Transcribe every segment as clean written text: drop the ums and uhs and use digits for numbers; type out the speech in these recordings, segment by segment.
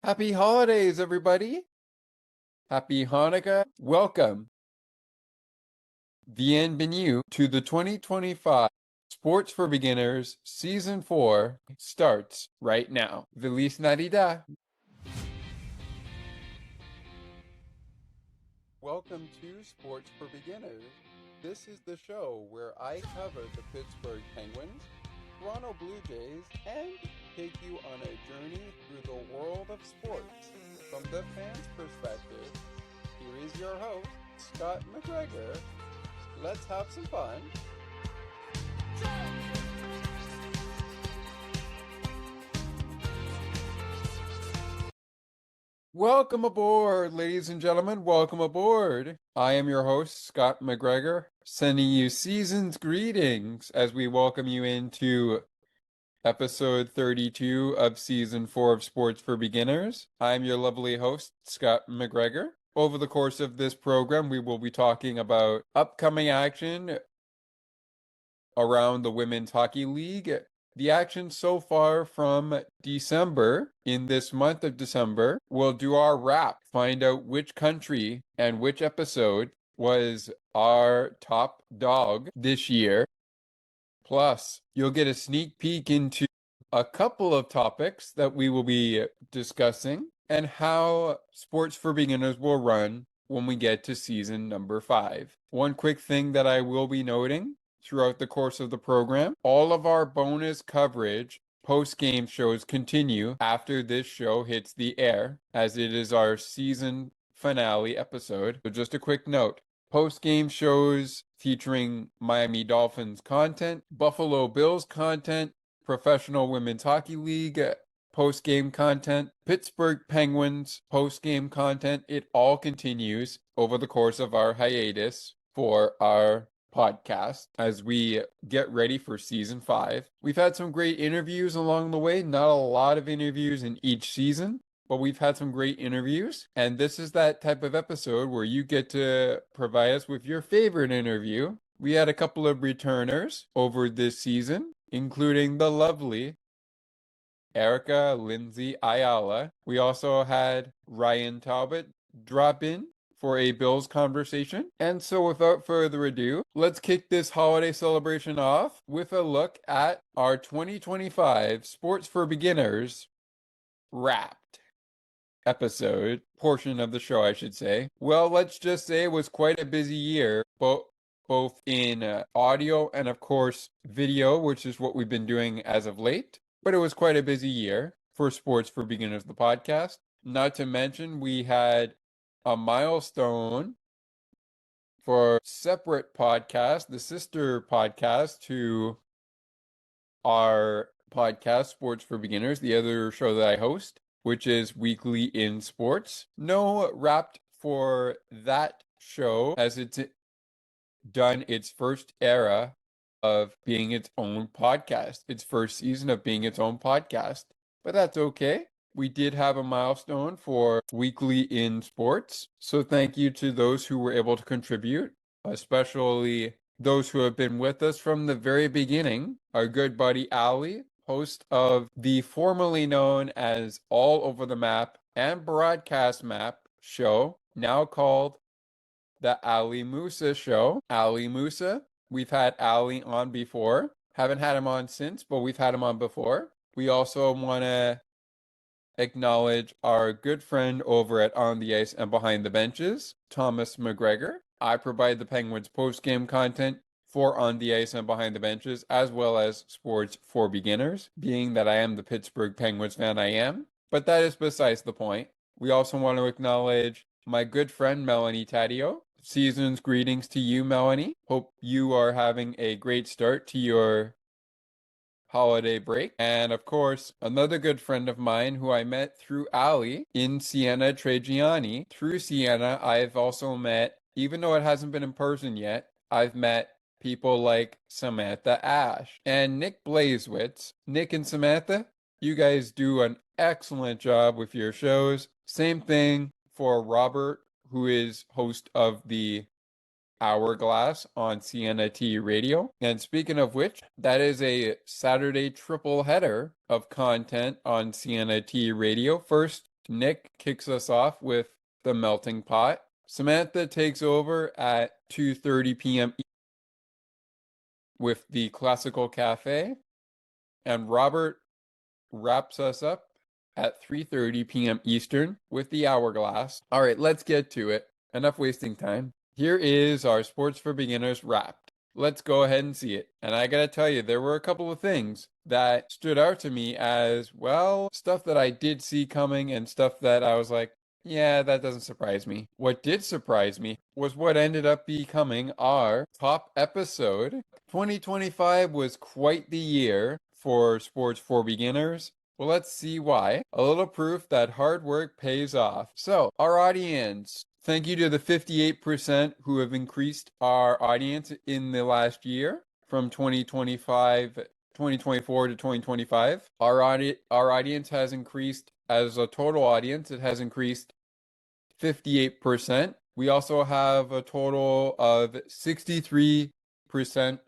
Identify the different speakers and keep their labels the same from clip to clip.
Speaker 1: Happy holidays, everybody. Happy Hanukkah. Welcome. Bienvenue to the 2025 Sports for Beginners Season 4 starts right now. Feliz Navidad. Welcome to Sports for Beginners. This is the show where I cover the Pittsburgh Penguins, Toronto Blue Jays, and take you on a journey through the world of sports. From the fans' perspective, here is your host, Scott McGregor. Let's have some fun. Welcome aboard, ladies and gentlemen. Welcome aboard. I am your host, Scott McGregor, sending you season's greetings as we welcome you into episode 32 of season 4 of Sports for Beginners. I'm your lovely host, Scott McGregor. Over the course of this program, we will be talking about upcoming action around the Women's Hockey League. The action so far from December, in this month of December, we'll do our wrap, find out which country and which episode was our top dog this year. Plus, you'll get a sneak peek into a couple of topics that we will be discussing and how Sports for Beginners will run when we get to season number 5. One quick thing that I will be noting throughout the course of the program, all of our bonus coverage post-game shows continue after this show hits the air, as it is our season finale episode. So just a quick note. Post-game shows featuring Miami Dolphins content, Buffalo Bills content, Professional Women's Hockey League post-game content, Pittsburgh Penguins post-game content. It all continues over the course of our hiatus for our podcast as we get ready for season 5. We've had some great interviews along the way, not a lot of interviews in each season, but we've had some great interviews, and this is that type of episode where you get to provide us with your favorite interview. We had a couple of returners over this season, including the lovely Erica Lindsay Ayala. We also had Ryan Talbot drop in for a Bills conversation. And so without further ado, let's kick this holiday celebration off with a look at our 2025 Sports for Beginners Wrapped episode, portion of the show, I should say. Well, let's just say it was quite a busy year, both in audio and, of course, video, which is what we've been doing as of late. But it was quite a busy year for Sports for Beginners, the podcast. Not to mention, we had a milestone for separate podcast, the sister podcast to our podcast, Sports for Beginners, the other show that I host, which is Weekly in Sports. No wrapped for that show as it's done its first era of being its own podcast, its first season of being its own podcast. But that's okay. We did have a milestone for Weekly in Sports. So thank you to those who were able to contribute, especially those who have been with us from the very beginning. Our good buddy Ali, host of the formerly known as All Over the Map and Broadcast Map show, now called the Ali Musa Show. Ali Musa, we've had Ali on before. Haven't had him on since, but we've had him on before. We also want to acknowledge our good friend over at On the Ice and Behind the Benches, Thomas McGregor. I provide the Penguins post-game content for On the Ice and Behind the Benches, as well as Sports for Beginners, being that I am the Pittsburgh Penguins fan I am. But that is besides the point. We also want to acknowledge my good friend Melanie Taddeo. Season's greetings to you, Melanie. Hope you are having a great start to your holiday break. And of course, another good friend of mine who I met through Ali in Siena Tregiani. Through Siena, I've also met, even though it hasn't been in person yet, I've met people like Samantha Ash and Nick Blazewitz. Nick and Samantha, you guys do an excellent job with your shows. Same thing for Robert, who is host of the Hourglass on Siena T Radio. And speaking of which, that is a Saturday triple header of content on Siena T Radio. First Nick kicks us off with the melting pot. Samantha takes over at 2:30 p.m. with the classical cafe, and Robert wraps us up at 3:30 p.m. Eastern with the hourglass. All right, let's get to it. Enough wasting time. Here is our Sports for Beginners wrapped. Let's go ahead and see it. And I gotta tell you, there were a couple of things that stood out to me as, well, stuff that I did see coming and stuff that I was like, yeah, that doesn't surprise me. What did surprise me was what ended up becoming our top episode. 2025 was quite the year for Sports for Beginners. Well, let's see why. A little proof that hard work pays off. So, our audience. Thank you to the 58% who have increased our audience in the last year from 2024 to 2025. Our audience has increased as a total audience. It has increased 58%. We also have a total of 63%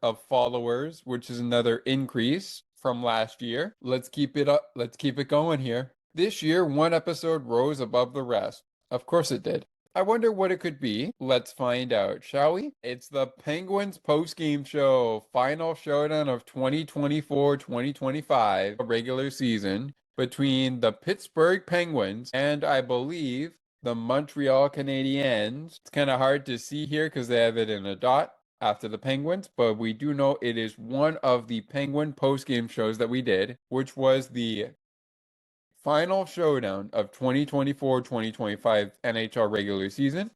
Speaker 1: of followers, which is another increase from last year. Let's keep it up. Let's keep it going here. This year, one episode rose above the rest. Of course it did. I wonder what it could be. Let's find out, shall we? It's the Penguins post-game show, final showdown of 2024-2025 regular season between the Pittsburgh Penguins and, I believe, the Montreal Canadiens. It's kind of hard to see here because they have it in a dot after the Penguins, but we do know it is one of the Penguin post-game shows that we did, which was the final showdown of 2024-2025 NHL regular season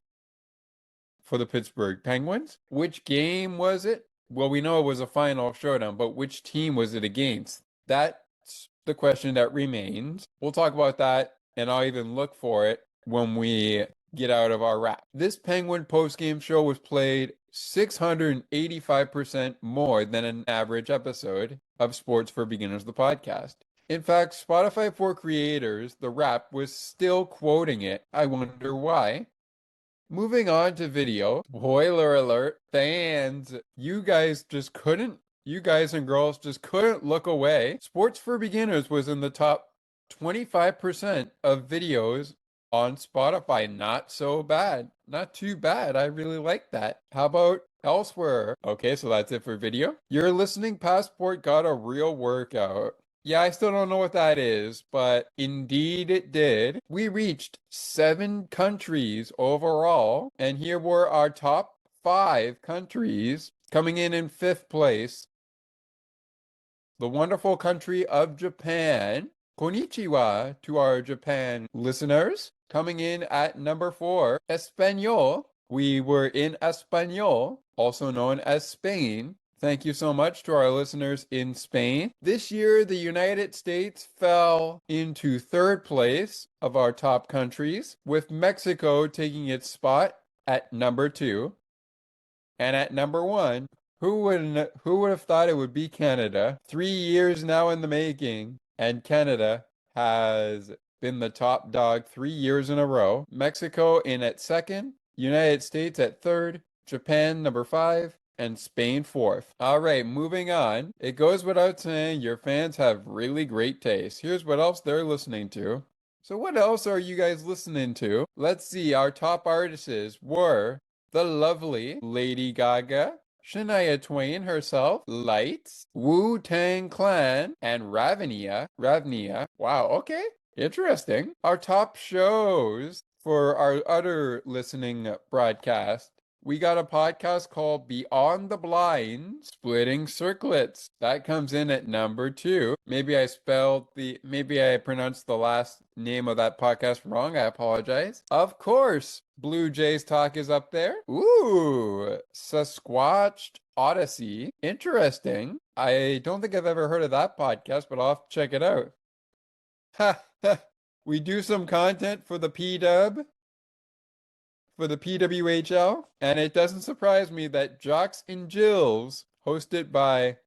Speaker 1: for the Pittsburgh Penguins. Which game was it? Well, we know it was a final showdown, but which team was it against? That's the question that remains. We'll talk about that, and I'll even look for it when we get out of our wrap. This Penguin post-game show was played 685% more than an average episode of Sports for Beginners, the podcast. In fact, Spotify for Creators, the Wrap, was still quoting it. I wonder why. Moving on to video. Spoiler alert, fans, you guys and girls just couldn't look away. Sports for Beginners was in the top 25% of videos on Spotify. Not so bad. Not too bad. I really like that. How about elsewhere? Okay, so that's it for video. Your listening passport got a real workout. Yeah, I still don't know what that is, but indeed it did. We reached 7 countries overall, and here were our top 5 countries. Coming in 5th place, the wonderful country of Japan. Konnichiwa to our Japan listeners. Coming in at number 4, Espanol. We were in Espanol, also known as Spain. Thank you so much to our listeners in Spain. This year, the United States fell into 3rd place of our top countries, with Mexico taking its spot at number 2. And at number 1, who would have thought it would be Canada? 3 years now in the making, and Canada has been the top dog 3 years in a row. Mexico in at 2nd, United States at 3rd, Japan number 5, and Spain 4th. All right, moving on. It goes without saying your fans have really great taste. Here's what else they're listening to. So what else are you guys listening to? Let's see. Our top artists were the lovely Lady Gaga, Shania Twain herself, Lights, Wu-Tang Clan, and Ravnia. Wow, okay. Interesting. Our top shows for our other listening broadcast. We got a podcast called Beyond the Blind, Splitting Circlets. That comes in at number 2. Maybe I pronounced the last name of that podcast wrong. I apologize. Of course, Blue Jays Talk is up there. Ooh, Sasquatch Odyssey. Interesting. I don't think I've ever heard of that podcast, but I'll have to check it out. Ha, ha. We do some content for the P-Dub. For the PWHL, and it doesn't surprise me that Jocks and Jills, hosted by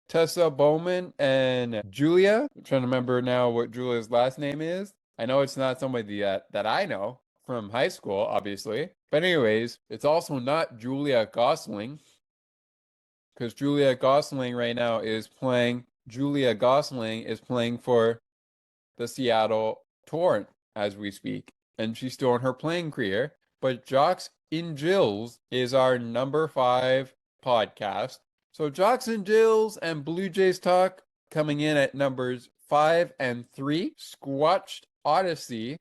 Speaker 1: Tessa Bowman and Julia. I'm trying to remember now what Julia's last name is. I know it's not somebody that I know from high school, obviously. But anyways, it's also not Julia Gosling, because Julia Gosling is playing for the Seattle torn as we speak, and she's still in her playing career. But Jocks in Jills is our number 5 podcast. So Jocks and Jills and Blue Jays Talk coming in at numbers 5 and 3. Squatched Odyssey,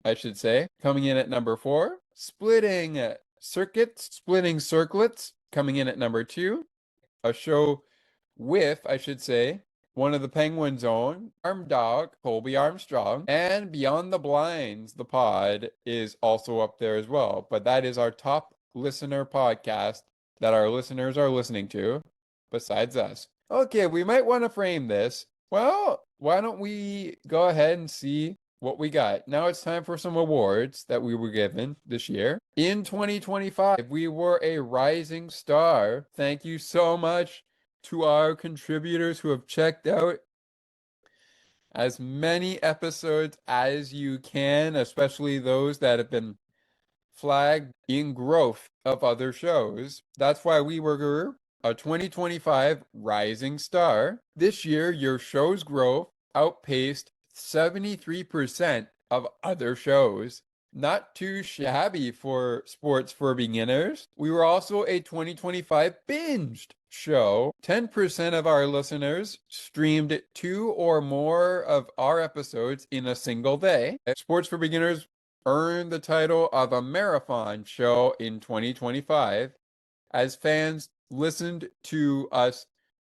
Speaker 1: I should say, coming in at number 4. Splitting Circlets, coming in at number 2. A show with, I should say, one of the Penguins' own, Arm Dog, Colby Armstrong, and Beyond the Blinds, the pod, is also up there as well. But that is our top listener podcast that our listeners are listening to, besides us. Okay, we might want to frame this. Well, why don't we go ahead and see what we got. Now it's time for some awards that we were given this year. In 2025, we were a rising star. Thank you so much to our contributors who have checked out as many episodes as you can, especially those that have been flagged in growth of other shows. That's why we were a 2025 rising star. This year, your show's growth outpaced 73% of other shows. Not too shabby for sports for beginners. We were also a 2025 binged show. 10% of our listeners streamed 2 or more of our episodes in a single day. Sports for beginners earned the title of a marathon show in 2025 as fans listened to us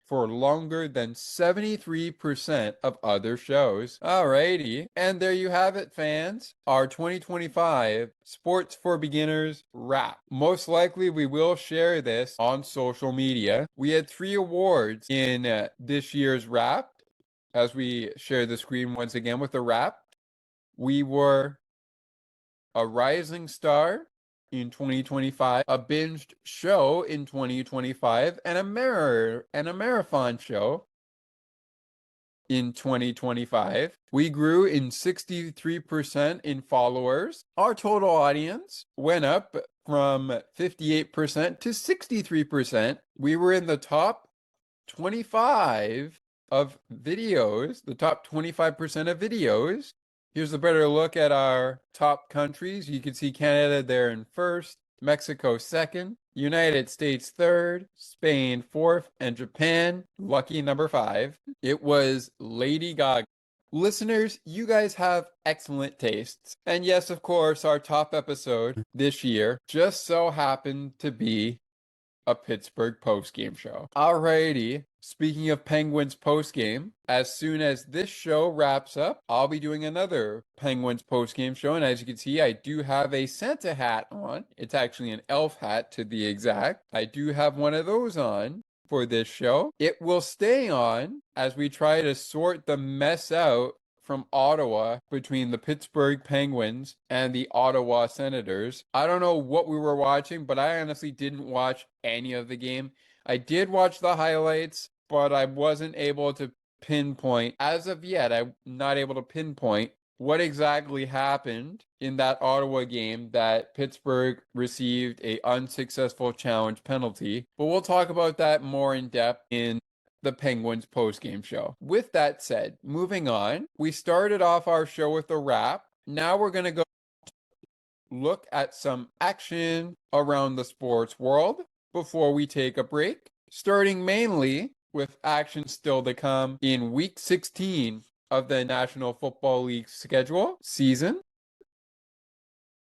Speaker 1: for longer than 73% of other shows. Alrighty. And there you have it, fans. Our 2025 Sports for Beginners wrap. Most likely we will share this on social media. We had 3 awards in this year's wrap. As we share the screen once again with the wrap, we were a rising star in 2025, a binged show in 2025, and a marathon show in 2025. We grew in 63% in followers. Our total audience went up from 58% to 63%. We were in the top 25 of videos, the top 25% of videos. Here's a better look at our top countries. You can see Canada there in first, Mexico second, United States third, Spain fourth, and Japan, lucky number 5. It was Lady Gaga. Listeners, you guys have excellent tastes. And yes, of course, our top episode this year just so happened to be a Pittsburgh postgame show. Alrighty, speaking of Penguins postgame, as soon as this show wraps up, I'll be doing another Penguins postgame show. And as you can see, I do have a Santa hat on. It's actually an elf hat to be exact. I do have one of those on for this show. It will stay on as we try to sort the mess out from Ottawa between the Pittsburgh Penguins and the Ottawa Senators. I don't know what we were watching, but I honestly didn't watch any of the game. I did watch the highlights, but I wasn't able to pinpoint, as of yet, I'm not able to pinpoint what exactly happened in that Ottawa game that Pittsburgh received an unsuccessful challenge penalty. But we'll talk about that more in depth in the Penguins postgame show. With that said, moving on, we started off our show with a wrap. Now we're going to go look at some action around the sports world before we take a break, starting mainly with action still to come in week 16 of the National Football League schedule season.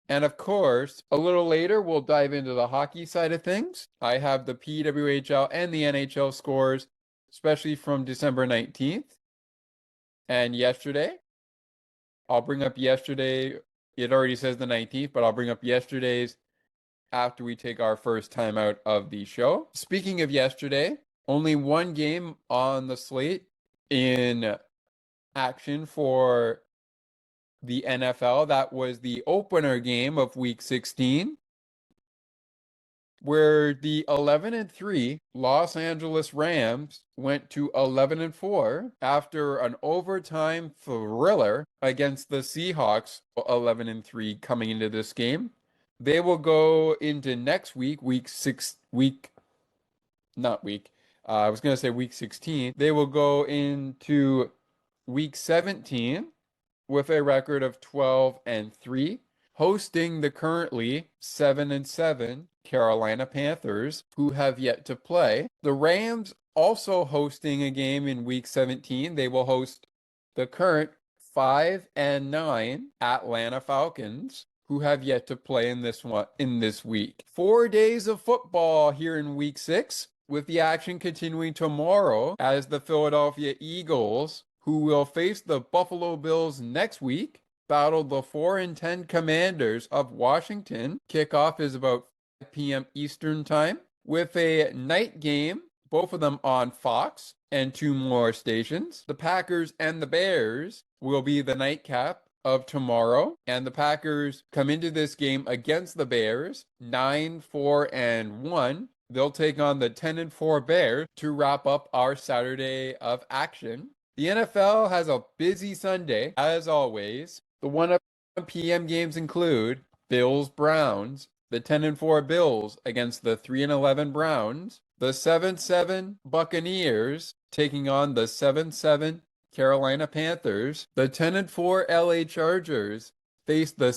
Speaker 1: And of course, a little later, we'll dive into the hockey side of things. I have the PWHL and the NHL scores, especially from December 19th and yesterday. I'll bring up yesterday. It already says the 19th, but I'll bring up yesterday's after we take our first time out of the show. Speaking of yesterday, only one game on the slate in action for the NFL. That was the opener game of week 16, where the 11-3 Los Angeles Rams went to 11-4 after an overtime thriller against the Seahawks, 11-3 coming into this game. They will go into next week, week 16. They will go into week 17 with a record of 12-3, hosting the currently 7-7 Carolina Panthers, who have yet to play. The Rams also hosting a game in week 17. They will host the current 5-9 Atlanta Falcons, who have yet to play in this week. 4 days of football here in week 6, with the action continuing tomorrow as the Philadelphia Eagles, who will face the Buffalo Bills next week, battle the 4-10 Commanders of Washington. Kickoff is about 5 p.m. Eastern Time, with a night game, both of them on Fox and 2 more stations. The Packers and the Bears will be the nightcap of tomorrow, and the Packers come into this game against the Bears 9-4-1. They'll take on the 10-4 Bears to wrap up our Saturday of action. The NFL has a busy Sunday, as always. The 1 p.m. games include Bills-Browns, the 10-4 Bills against the 3-11 Browns, the 7-7 Buccaneers taking on the 7-7 Carolina Panthers, the 10-4 LA Chargers face the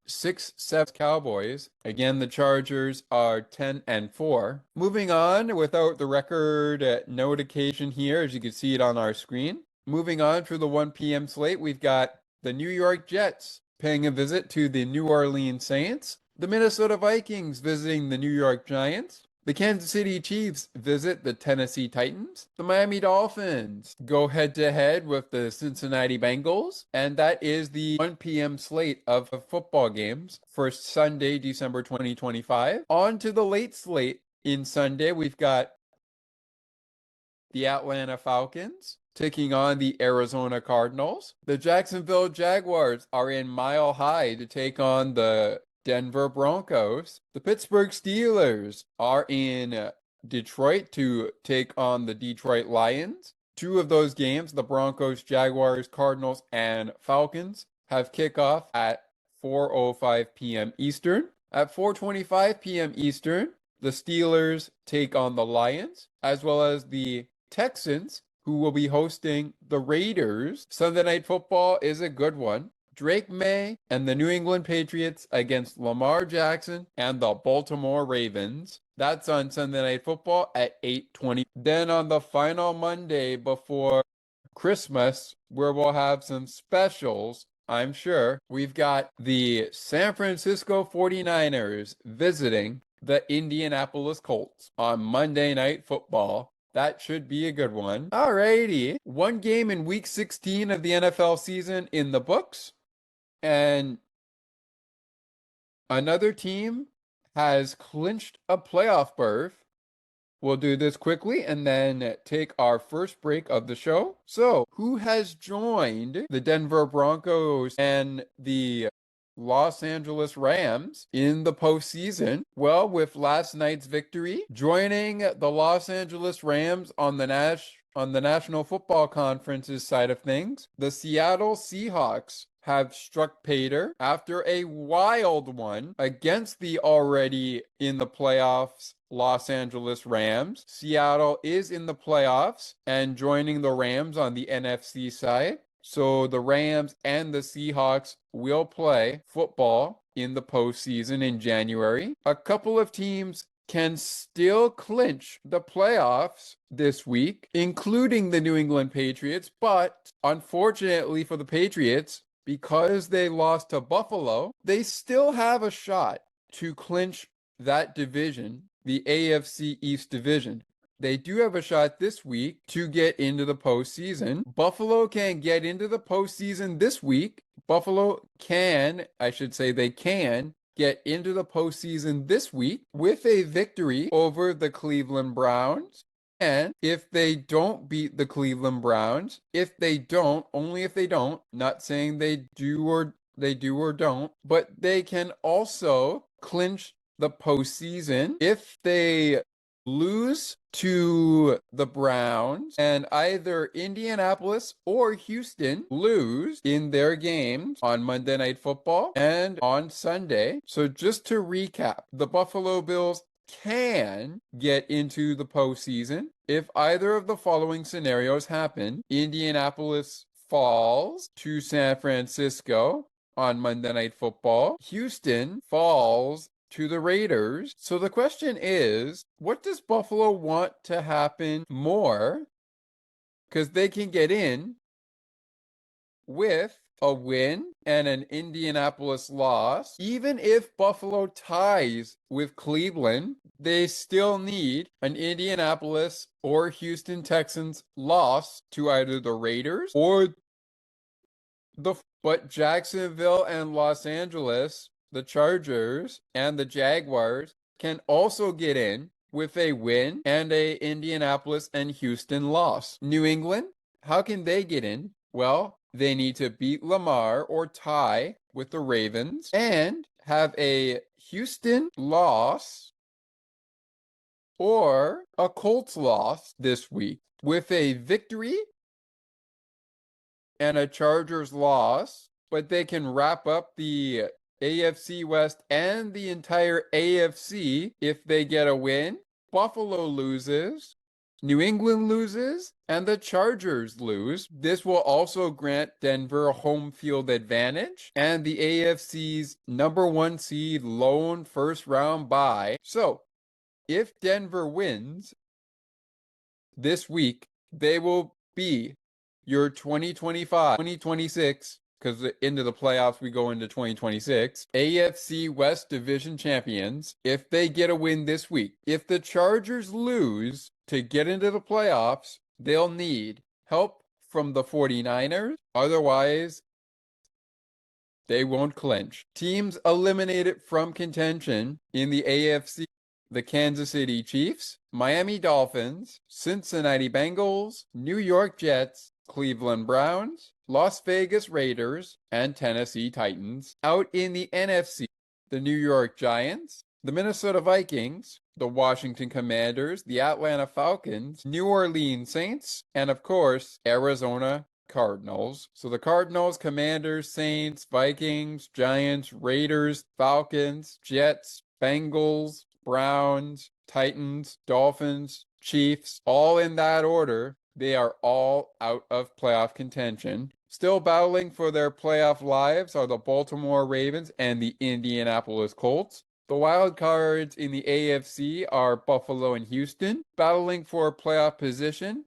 Speaker 1: 6-7 Cowboys. Again, the Chargers are 10-4. Moving on, without the record notification here, as you can see it on our screen. Moving on through the 1 p.m. slate, we've got the New York Jets paying a visit to the New Orleans Saints, the Minnesota Vikings visiting the New York Giants, the Kansas City Chiefs visit the Tennessee Titans. The Miami Dolphins go head-to-head with the Cincinnati Bengals. And that is the 1 p.m. slate of football games for Sunday, December 2025. On to the late slate in Sunday, we've got the Atlanta Falcons taking on the Arizona Cardinals. The Jacksonville Jaguars are in Mile High to take on the Denver Broncos. The Pittsburgh Steelers are in Detroit to take on the Detroit Lions. 2 of those games, the Broncos, Jaguars, Cardinals, and Falcons, have kickoff at 4:05 p.m. Eastern. At 4:25 p.m. Eastern, the Steelers take on the Lions, as well as the Texans, who will be hosting the Raiders. Sunday Night Football is a good one. Drake May and the New England Patriots against Lamar Jackson and the Baltimore Ravens. That's on Sunday Night Football at 8:20. Then on the final Monday before Christmas, where we'll have some specials, I'm sure, we've got the San Francisco 49ers visiting the Indianapolis Colts on Monday Night Football. That should be a good one. Alrighty. 1 game in week 16 of the NFL season in the books. And another team has clinched a playoff berth. We'll do this quickly and then take our first break of the show. So, who has joined the Denver Broncos and the Los Angeles Rams in the postseason? Well, with last night's victory, joining the Los Angeles Rams on the National Football Conference's side of things, the Seattle Seahawks have struck pay dirt after a wild one against the already in the playoffs Los Angeles Rams. Seattle is in the playoffs and joining the Rams on the NFC side. So the Rams and the Seahawks will play football in the postseason in January. A couple of teams can still clinch the playoffs this week, including the New England Patriots, but unfortunately for the Patriots, because they lost to Buffalo, they still have a shot to clinch that division, the AFC East division. They do have a shot this week to get into the postseason. Buffalo can get into the postseason this week. They can get into the postseason this week with a victory over the Cleveland Browns. And if they don't beat the Cleveland Browns, only if they don't, not saying they do or don't, but they can also clinch the postseason if they lose to the Browns and either Indianapolis or Houston lose in their games on Monday Night Football and on Sunday. So just to recap, the Buffalo Bills can get into the postseason if either of the following scenarios happen. Indianapolis falls to San Francisco on Monday Night Football. Houston falls to the Raiders. So the question is, what does Buffalo want to happen more? Because they can get in with a win and an Indianapolis loss. Even if Buffalo ties with Cleveland, they still need an Indianapolis or Houston Texans loss to either the Raiders or but Jacksonville and Los Angeles, the Chargers and the Jaguars can also get in with a win and a Indianapolis and Houston loss. New England, how can they get in? Well, they need to beat Lamar or tie with the Ravens and have a Houston loss or a Colts loss this week. With a victory and a Chargers loss, but they can wrap up the AFC West and the entire AFC if they get a win. Buffalo loses, New England loses, and the Chargers lose. This will also grant Denver a home field advantage and the AFC's number 1 seed lone first round bye. So, if Denver wins this week, they will be your 2025-2026, because into the playoffs we go into 2026, AFC West Division champions if they get a win this week. If the Chargers lose to get into the playoffs, they'll need help from the 49ers. Otherwise, they won't clinch. Teams eliminated from contention in the AFC: the Kansas City Chiefs, Miami Dolphins, Cincinnati Bengals, New York Jets, Cleveland Browns, Las Vegas Raiders, and Tennessee Titans. Out in the NFC, the New York Giants, the Minnesota Vikings, the Washington Commanders, the Atlanta Falcons, New Orleans Saints, and of course, Arizona Cardinals. So the Cardinals, Commanders, Saints, Vikings, Giants, Raiders, Falcons, Jets, Bengals, Browns, Titans, Dolphins, Chiefs, all in that order. They are all out of playoff contention. Still battling for their playoff lives are the Baltimore Ravens and the Indianapolis Colts. The wild cards in the AFC are Buffalo and Houston. Battling for playoff position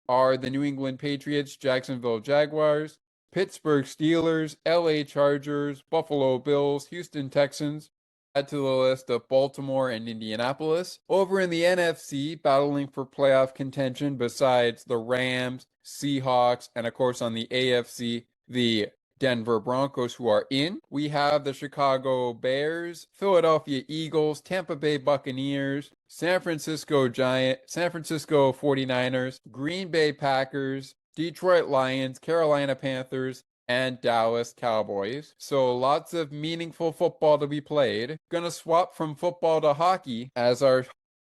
Speaker 1: are the New England Patriots, Jacksonville Jaguars, Pittsburgh Steelers, LA Chargers, Buffalo Bills, Houston Texans. Add to the list of Baltimore and Indianapolis. Over in the NFC, battling for playoff contention besides the Rams, Seahawks, and of course on the AFC, the Denver Broncos, who are in. We have the Chicago Bears, Philadelphia Eagles, Tampa Bay Buccaneers, San Francisco 49ers, Green Bay Packers, Detroit Lions, Carolina Panthers, and Dallas Cowboys. So lots of meaningful football to be played. Gonna swap from football to hockey as our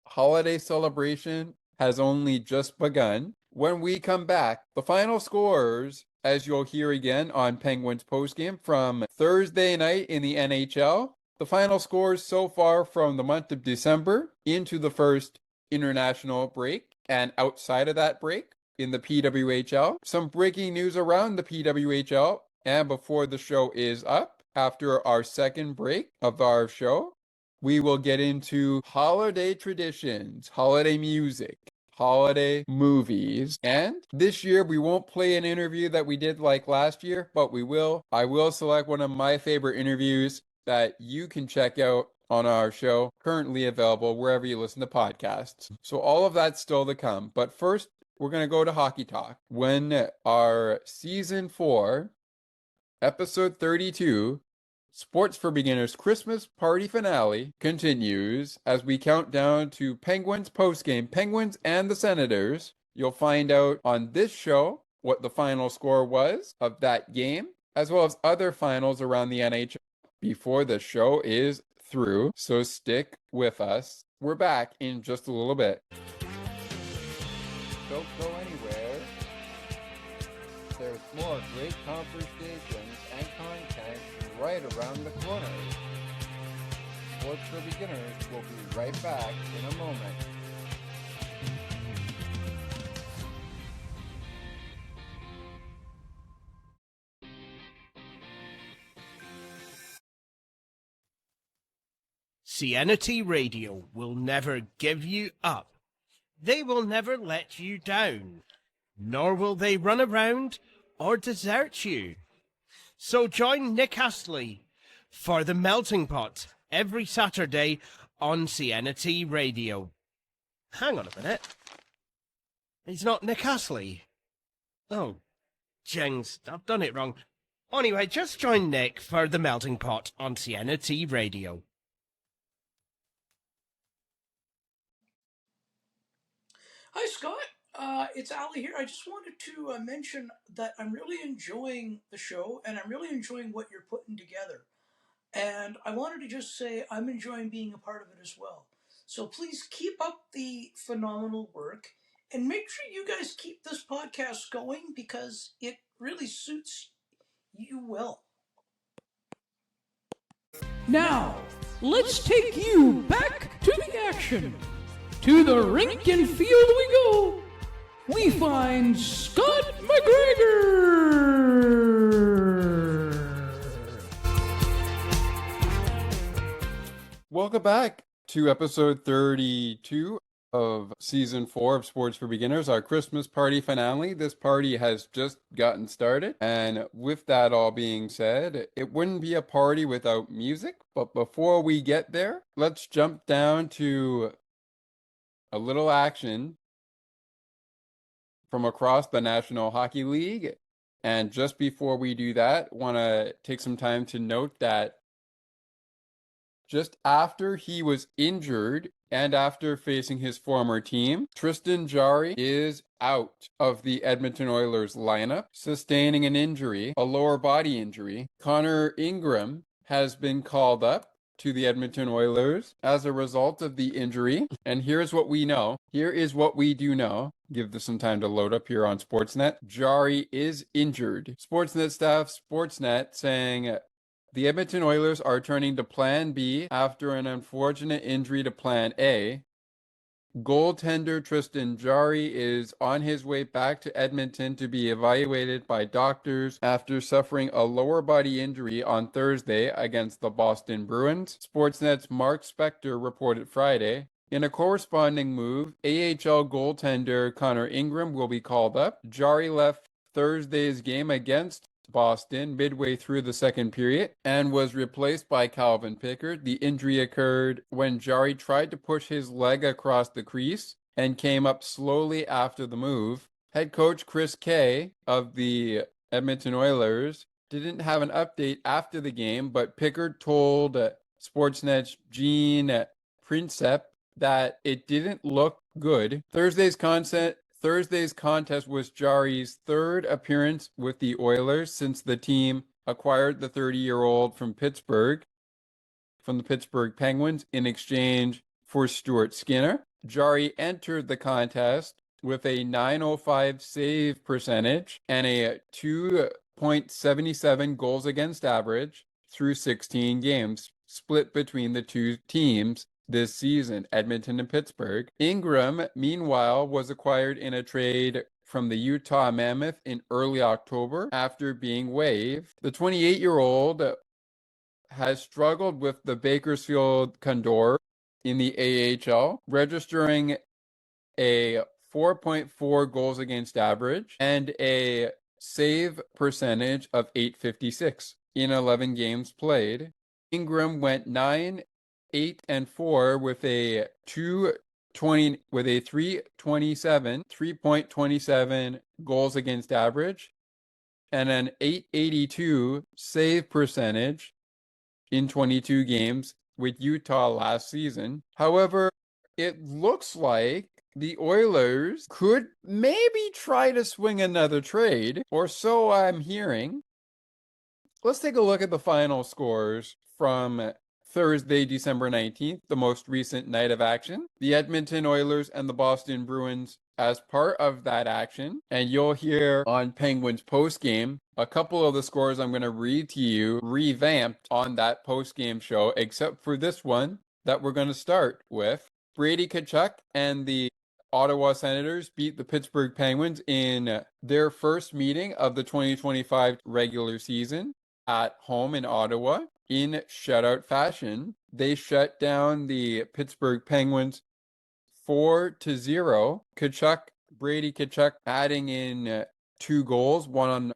Speaker 1: holiday celebration has only just begun. When we come back, the final scores, as you'll hear again on Penguins postgame from Thursday night in the NHL. The final scores so far from the month of December into the first international break and outside of that break in the PWHL. Some breaking news around the PWHL. And before the show is up, after our second break of our show, we will get into holiday traditions, holiday music, holiday movies. And this year we won't play an interview that we did like last year, but I will select one of my favorite interviews that you can check out on our show, currently available wherever you listen to podcasts. So all of that's still to come. But first, we're going to go to Hockey Talk when our Season 4, Episode 32, Sports for Beginners Christmas Party Finale continues as we count down to Penguins postgame, Penguins and the Senators. You'll find out on this show what the final score was of that game, as well as other finals around the NHL before the show is through. So stick with us. We're back in just a little bit. Don't go anywhere. There's more great conversations and content right around the corner. Sports for Beginners will be right back in a moment.
Speaker 2: CNT Radio will never give you up. They will never let you down, nor will they run around or desert you. So join Nick Astley for The Melting Pot every Saturday on CNT Radio. Hang on a minute. He's not Nick Astley. Oh, jings, I've done it wrong. Anyway, just join Nick for The Melting Pot on CNT Radio.
Speaker 3: Hi, Scott. It's Ali here. I just wanted to mention that I'm really enjoying the show and I'm really enjoying what you're putting together. And I wanted to just say I'm enjoying being a part of it as well. So please keep up the phenomenal work and make sure you guys keep this podcast going because it really suits you well.
Speaker 4: Now, let's take you back to the action. To the rink and field we go. We find Scott McGregor.
Speaker 1: Welcome back to episode 32 of season 4 of Sports for Beginners, our Christmas party finale. This party has just gotten started. And with that all being said, it wouldn't be a party without music. But before we get there, let's jump down to a little action from across the National Hockey League. And just before we do that, want to take some time to note that just after he was injured and after facing his former team, Tristan Jarry is out of the Edmonton Oilers lineup, sustaining an injury, a lower body injury. Connor Ingram has been called up to the Edmonton Oilers as a result of the injury. And here's what we know. Here is what we do know. Give this some time to load up here on Sportsnet. Jarry is injured. Sportsnet staff, Sportsnet, saying the Edmonton Oilers are turning to Plan B after an unfortunate injury to Plan A. Goaltender Tristan Jarry is on his way back to Edmonton to be evaluated by doctors after suffering a lower body injury on Thursday against the Boston Bruins. Sportsnet's Mark Spector reported Friday. In a corresponding move, AHL goaltender Connor Ingram will be called up. Jarry left Thursday's game against Boston midway through the second period and was replaced by Calvin Pickard. The injury occurred when Jarry tried to push his leg across the crease and came up slowly after the move. Head coach Chris Kay of the Edmonton Oilers didn't have an update after the game, but Pickard told Sportsnet's Gene Prinsep that it didn't look good. Thursday's contest was Jarry's third appearance with the Oilers since the team acquired the 30-year-old from the Pittsburgh Penguins in exchange for Stuart Skinner. Jarry entered the contest with a .905 save percentage and a 2.77 goals against average through 16 games, split between the two teams this season, Edmonton and Pittsburgh. Ingram, meanwhile, was acquired in a trade from the Utah Mammoth in early October after being waived. The 28-year-old has struggled with the Bakersfield Condors in the AHL, registering a 4.4 goals against average and a save percentage of .856 in 11 games played. Ingram went 9-8-4 with a 3.27 goals against average and an .882 save percentage in 22 games with Utah last season. However, it looks like the Oilers could maybe try to swing another trade, or so I'm hearing. Let's take a look at the final scores from Thursday, December 19th, the most recent night of action. The Edmonton Oilers and the Boston Bruins as part of that action. And you'll hear on Penguins postgame a couple of the scores I'm going to read to you revamped on that postgame show, except for this one that we're going to start with. Brady Tkachuk and the Ottawa Senators beat the Pittsburgh Penguins in their first meeting of the 2025 regular season at home in Ottawa in shutout fashion. They shut down the Pittsburgh Penguins 4-0. Brady Tkachuk adding in 2 goals, one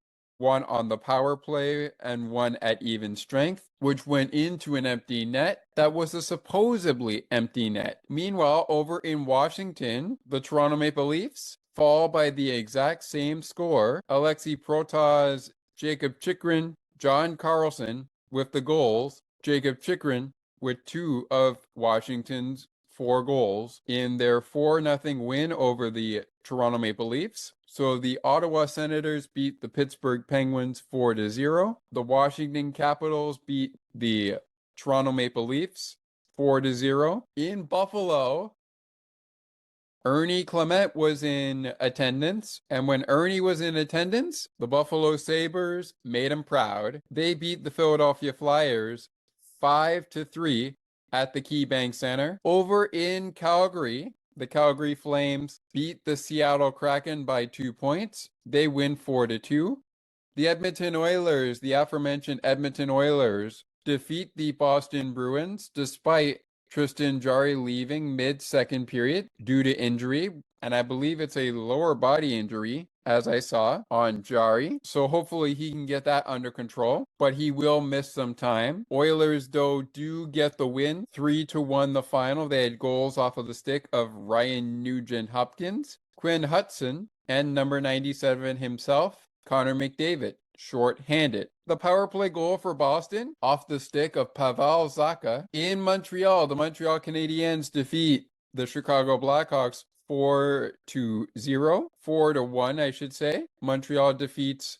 Speaker 1: on the power play and one at even strength, which went into an empty net that was a supposedly empty net. Meanwhile, over in Washington, the Toronto Maple Leafs fall by the exact same score. Alexei Protas, Jacob Chychrun, John Carlson with the goals. Jacob Chychrun with 2 of Washington's 4 goals in their 4-0 win over the Toronto Maple Leafs. So the Ottawa Senators beat the Pittsburgh Penguins 4-0. The Washington Capitals beat the Toronto Maple Leafs 4-0. In Buffalo, Ernie Clement was in attendance, and when Ernie was in attendance, the Buffalo Sabres made him proud. They beat the Philadelphia Flyers 5-3 at the KeyBank Center. Over in Calgary, the Calgary Flames beat the Seattle Kraken by 2 points. They win 4-2. The Edmonton Oilers, the aforementioned Edmonton Oilers, defeat the Boston Bruins despite Tristan Jarry leaving mid-second period due to injury, and I believe it's a lower body injury, as I saw on Jarry. So hopefully he can get that under control, but he will miss some time. Oilers, though, do get the win, 3-1 the final. They had goals off of the stick of Ryan Nugent-Hopkins, Quinn Hudson, and number 97 himself, Connor McDavid, short-handed. The power play goal for Boston, off the stick of Pavel Zacha. In Montreal, the Montreal Canadiens defeat the Chicago Blackhawks 4-0. 4-1, I should say. Montreal defeats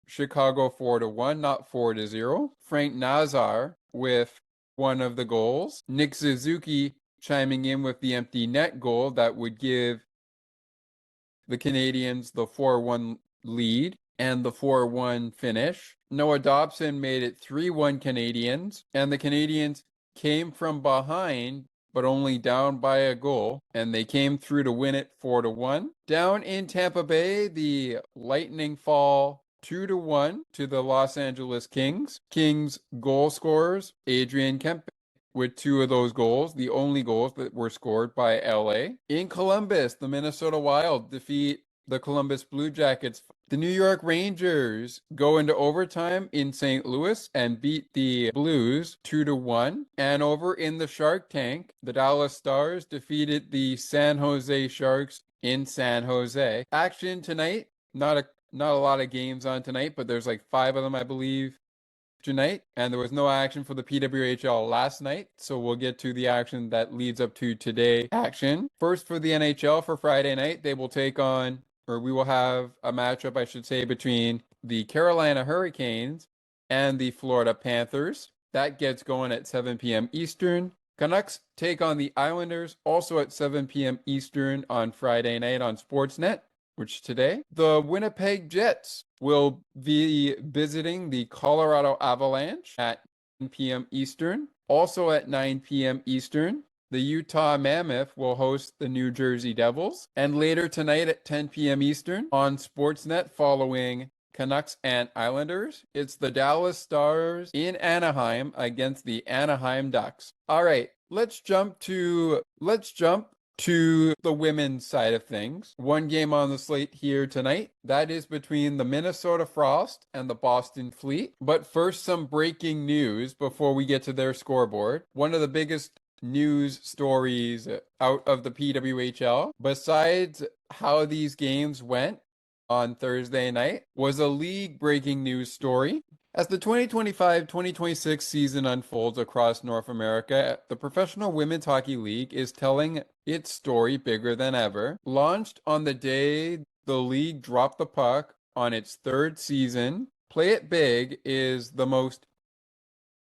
Speaker 1: Chicago 4-1, not 4-0. Frank Nazar with one of the goals. Nick Suzuki chiming in with the empty net goal that would give the Canadiens the 4-1 lead and the 4-1 finish. Noah Dobson made it 3-1 Canadiens, and the Canadiens came from behind but only down by a goal, and they came through to win it 4-1. Down in Tampa Bay, the Lightning fall 2-1 to the Los Angeles Kings. Kings goal scorers, Adrian Kempe with 2 of those goals, the only goals that were scored by LA. In Columbus, the Minnesota Wild defeat the Columbus Blue Jackets. The New York Rangers go into overtime in St. Louis and beat the Blues 2-1. And over in the Shark Tank, the Dallas Stars defeated the San Jose Sharks in San Jose. Action tonight, not a lot of games on tonight, but there's like 5 of them, I believe, tonight, and there was no action for the PWHL last night, so we'll get to the action that leads up to today action. First, for the NHL for Friday night, they will take on, or we will have a matchup, I should say, between the Carolina Hurricanes and the Florida Panthers. That gets going at 7 p.m. Eastern. Canucks take on the Islanders, also at 7 p.m. Eastern on Friday night on Sportsnet, which today. The Winnipeg Jets will be visiting the Colorado Avalanche at 9 p.m. Eastern. Also at 9 p.m. Eastern, the Utah Mammoth will host the New Jersey Devils. And later tonight at 10 p.m. Eastern on Sportsnet, following Canucks and Islanders, it's the Dallas Stars in Anaheim against the Anaheim Ducks. All right, let's jump to the women's side of things. One game on the slate here tonight. That is between the Minnesota Frost and the Boston Fleet. But first, some breaking news before we get to their scoreboard. One of the biggest news stories out of the PWHL, besides how these games went on Thursday night, was a league-breaking news story. As the 2025-2026 season unfolds across North America, the Professional Women's Hockey League is telling its story bigger than ever. Launched on the day the league dropped the puck on its 3rd season, Play It Big is the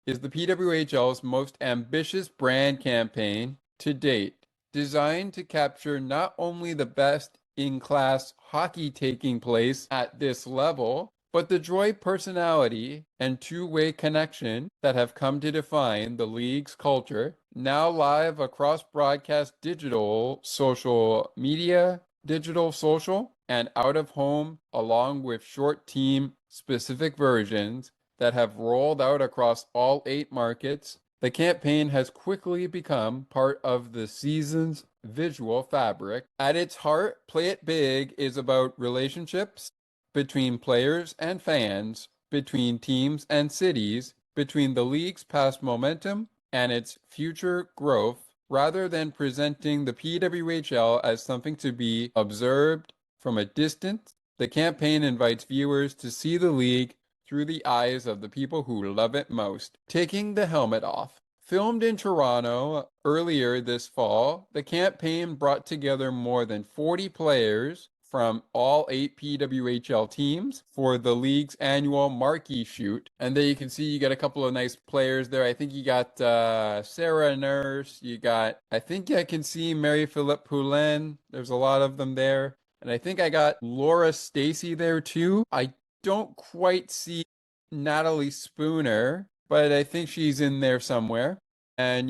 Speaker 1: PWHL's most ambitious brand campaign to date, designed to capture not only the best in-class hockey taking place at this level, but the joy, personality, and two-way connection that have come to define the league's culture. Now live across broadcast, digital, social media, digital, social, and out of home, along with short team specific versions that have rolled out across all 8 markets The campaign has quickly become part of the season's visual fabric. At its heart, Play It Big is about relationships between players and fans, between teams and cities, between the league's past momentum and its future growth, rather than presenting the PWHL as something to be observed from a distance. The campaign invites viewers to see the league through the eyes of the people who love it most. Taking the helmet off. Filmed in Toronto earlier this fall, the campaign brought together more than 40 players from all 8 PWHL teams for the league's annual marquee shoot. And there you can see you got a couple of nice players there. I think you got Sarah Nurse. You got, I think I can see Mary-Philippe Poulin. There's a lot of them there. And I think I got Laura Stacy there too. I don't quite see Natalie Spooner, but I think she's in there somewhere. And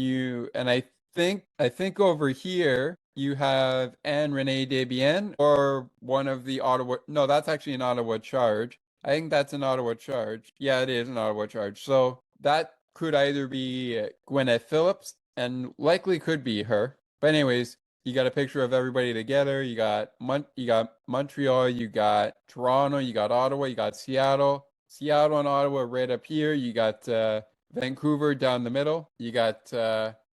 Speaker 1: I think over here you have Anne Renee Debienne or one of the Ottawa. No, that's actually an Ottawa Charge. I think that's an Ottawa Charge. Yeah, it is an Ottawa Charge. So that could either be Gwyneth Phillips and likely could be her. But anyways, you got a picture of everybody together. You got Montreal, you got Toronto, you got Ottawa, you got Seattle. Seattle and Ottawa right up here. You got Vancouver down the middle. You got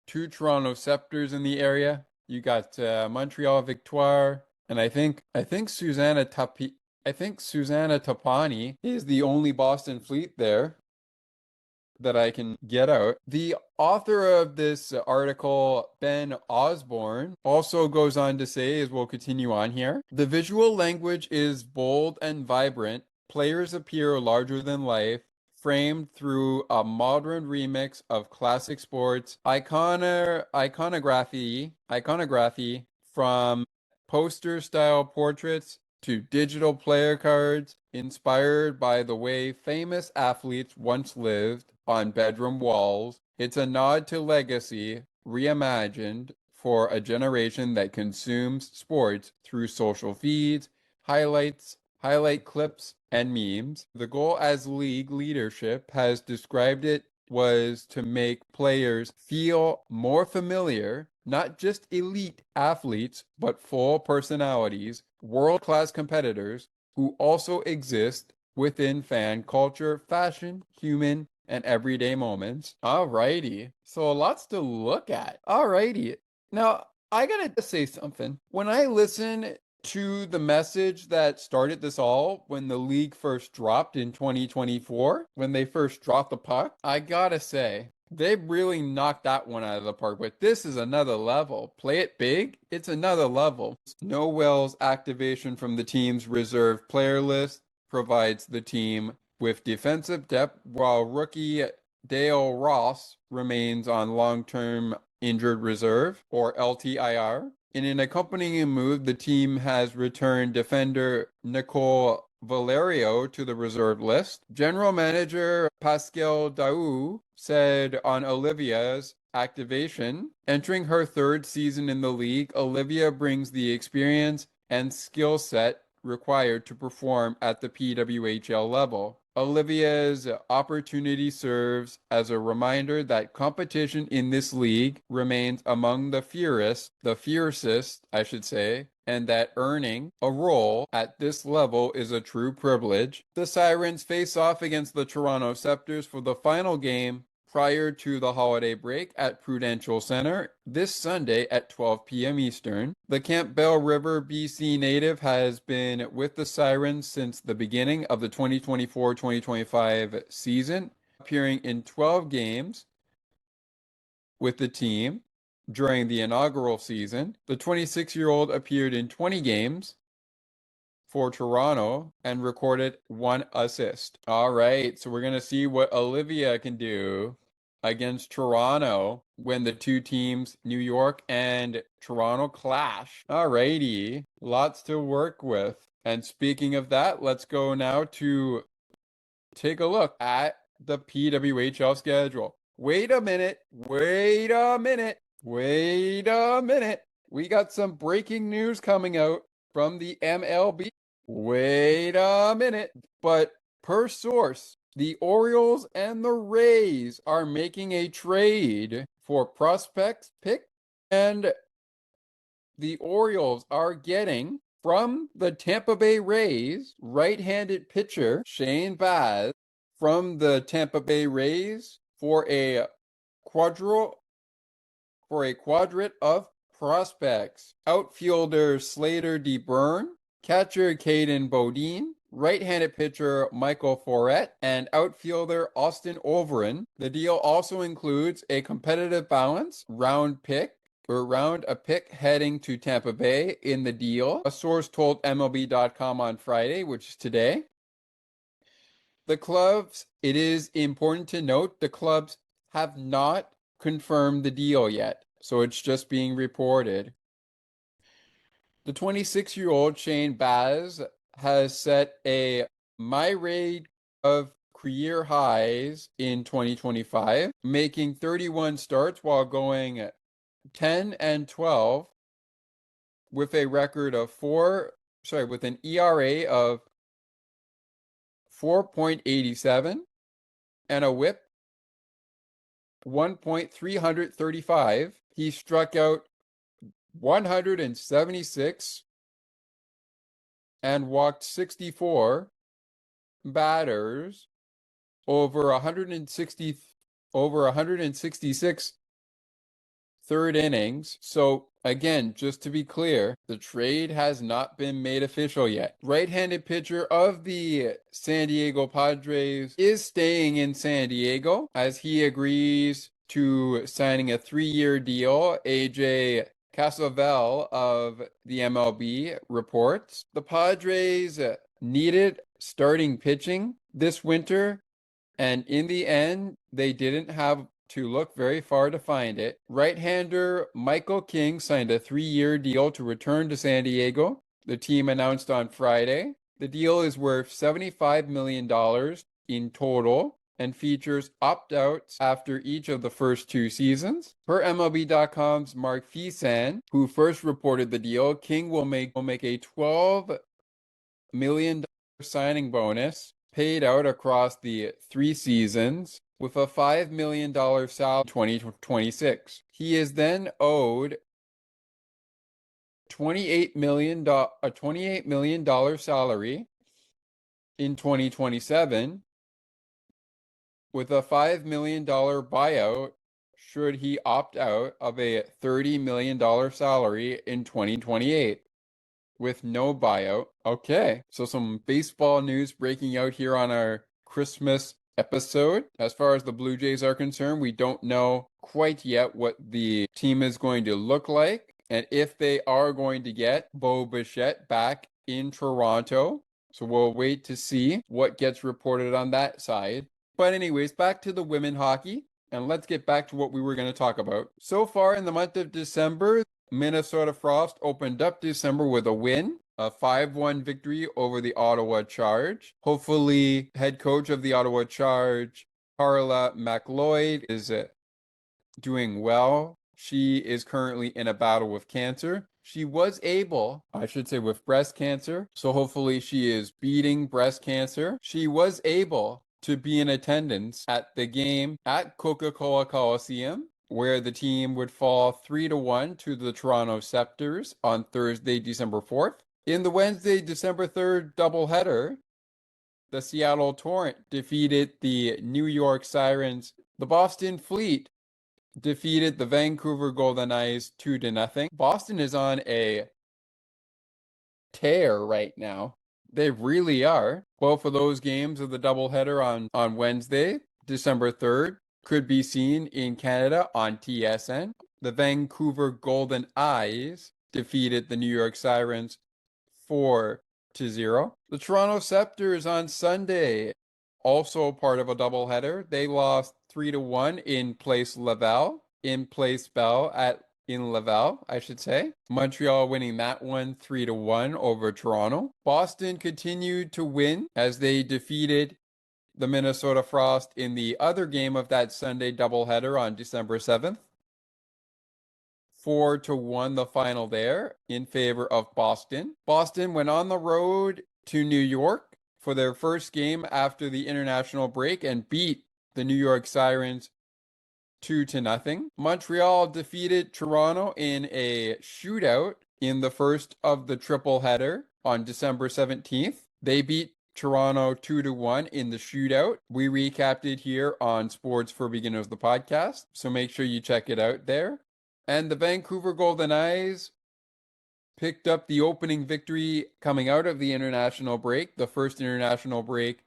Speaker 1: two Toronto Scepters in the area. You got Montreal Victoire, and I think Susanna Tapani is the only Boston Fleet there that I can get out. The author of this article, Ben Osborne, also goes on to say, as we'll continue on here, the visual language is bold and vibrant. Players appear larger than life, framed through a modern remix of classic sports iconography from poster-style portraits to digital player cards inspired by the way famous athletes once lived on bedroom walls. It's a nod to legacy, reimagined for a generation that consumes sports through social feeds, highlight clips, and memes. The goal as league leadership has described it was to make players feel more familiar, not just elite athletes, but full personalities, world-class competitors who also exist within fan culture, fashion, human, and everyday moments. Alrighty. So lots to look at. Alrighty. Now, I gotta say something. When I listen to the message that started this all when the league first dropped in 2024, when they first dropped the puck, I gotta say, they really knocked that one out of the park. But this is another level. Play it big, it's another level. Noel's activation from the team's reserve player list provides the team with defensive depth, while rookie Dale Ross remains on long-term injured reserve, or LTIR. In an accompanying move, the team has returned defender Nicole Valerio to the reserve list. General manager Pascal Daou said on Olivia's activation, entering her third season in the league, Olivia brings the experience and skill set required to perform at the PWHL level. Olivia's opportunity serves as a reminder that competition in this league remains among the fiercest, I should say, and that earning a role at this level is a true privilege. The Sirens face off against the Toronto Scepters for the final game prior to the holiday break at Prudential Center this Sunday at 12 p.m. Eastern. The Campbell River, BC native has been with the Sirens since the beginning of the 2024-2025 season, appearing in 12 games with the team during the inaugural season. The 26-year-old appeared in 20 games for Toronto and recorded 1 assist. All right, so we're going to see what Olivia can do against Toronto when the two teams, New York and Toronto, clash. All righty, lots to work with. And speaking of that, let's go now to take a look at the PWHL schedule. Wait a minute. We got some breaking news coming out from the MLB. Wait a minute. But per source, The Orioles and the Rays are making a trade for prospect pick, and the Orioles are getting from the Tampa Bay Rays right-handed pitcher Shane Baz from the Tampa Bay Rays for a quadrate of prospects. Outfielder Slater DeBurn, catcher Caden Bodine, right-handed pitcher Michael Foret, and outfielder Austin Overin. The deal also includes a competitive balance round a pick heading to Tampa Bay in the deal. A source told MLB.com on Friday, which is today. The clubs, it is important to note, the clubs have not confirmed the deal yet, so it's just being reported. The 26-year-old Shane Baz has set a myriad of career highs in 2025, making 31 starts while going 10-12 with a record of with an ERA of 4.87 and a whip 1.335. He struck out 176 and walked 64 batters over 166 third innings. So again, just to be clear, the trade has not been made official yet. Right-handed pitcher of the San Diego Padres is staying in San Diego as he agrees to signing a 3-year deal. AJ Casavel of the MLB reports the Padres needed starting pitching this winter, and in the end, they didn't have to look very far to find it. Right-hander Michael King signed a 3-year deal to return to San Diego, the team announced on Friday. The deal is worth $75 million in total and features opt-outs after each of the first 2 seasons. Per MLB.com's Mark Feasan, who first reported the deal, King will make a $12 million signing bonus paid out across the 3 seasons with a $5 million salary in 2026. He is then owed $28 million salary in 2027 with a $5 million buyout should he opt out of a $30 million salary in 2028 with no buyout. Okay, so some baseball news breaking out here on our Christmas episode. As far as the Blue Jays are concerned, we don't know quite yet what the team is going to look like and if they are going to get Bo Bichette back in Toronto. So we'll wait to see what gets reported on that side. But anyways, back to the women hockey, and let's get back to what we were going to talk about. So far in the month of December, Minnesota Frost opened up December with a win, a 5-1 victory over the Ottawa Charge. Hopefully, head coach of the Ottawa Charge, Carla McLeod, is doing well. She is currently in a battle with cancer. She was able, with breast cancer. So hopefully she is beating breast cancer. She was able to be in attendance at the game at Coca-Cola Coliseum, where the team would fall 3-1 to the Toronto Scepters on Thursday, December 4th. In the Wednesday, December 3rd doubleheader, the Seattle Torrent defeated the New York Sirens. The Boston Fleet defeated the Vancouver Golden Knights 2-0. Boston is on a tear right now. They really are. Both of those games of the doubleheader on Wednesday, December 3rd, could be seen in Canada on TSN. The Vancouver Golden Eyes defeated the New York Sirens 4-0. The Toronto Scepters on Sunday, also part of a doubleheader. They lost 3-1 in Laval, I should say. Montreal winning that one 3-1 over Toronto. Boston continued to win as they defeated the Minnesota Frost in the other game of that Sunday doubleheader on December 7th. 4-1 the final there in favor of Boston. Boston went on the road to New York for their first game after the international break and beat the New York Sirens 2-0. Montreal defeated Toronto in a shootout in the first of the triple header on December 17th. They beat Toronto 2-1 in the shootout. We recapped it here on Sports for Beginners, the podcast, so make sure you check it out there. And the Vancouver Golden Knights picked up the opening victory coming out of the international break, the first international break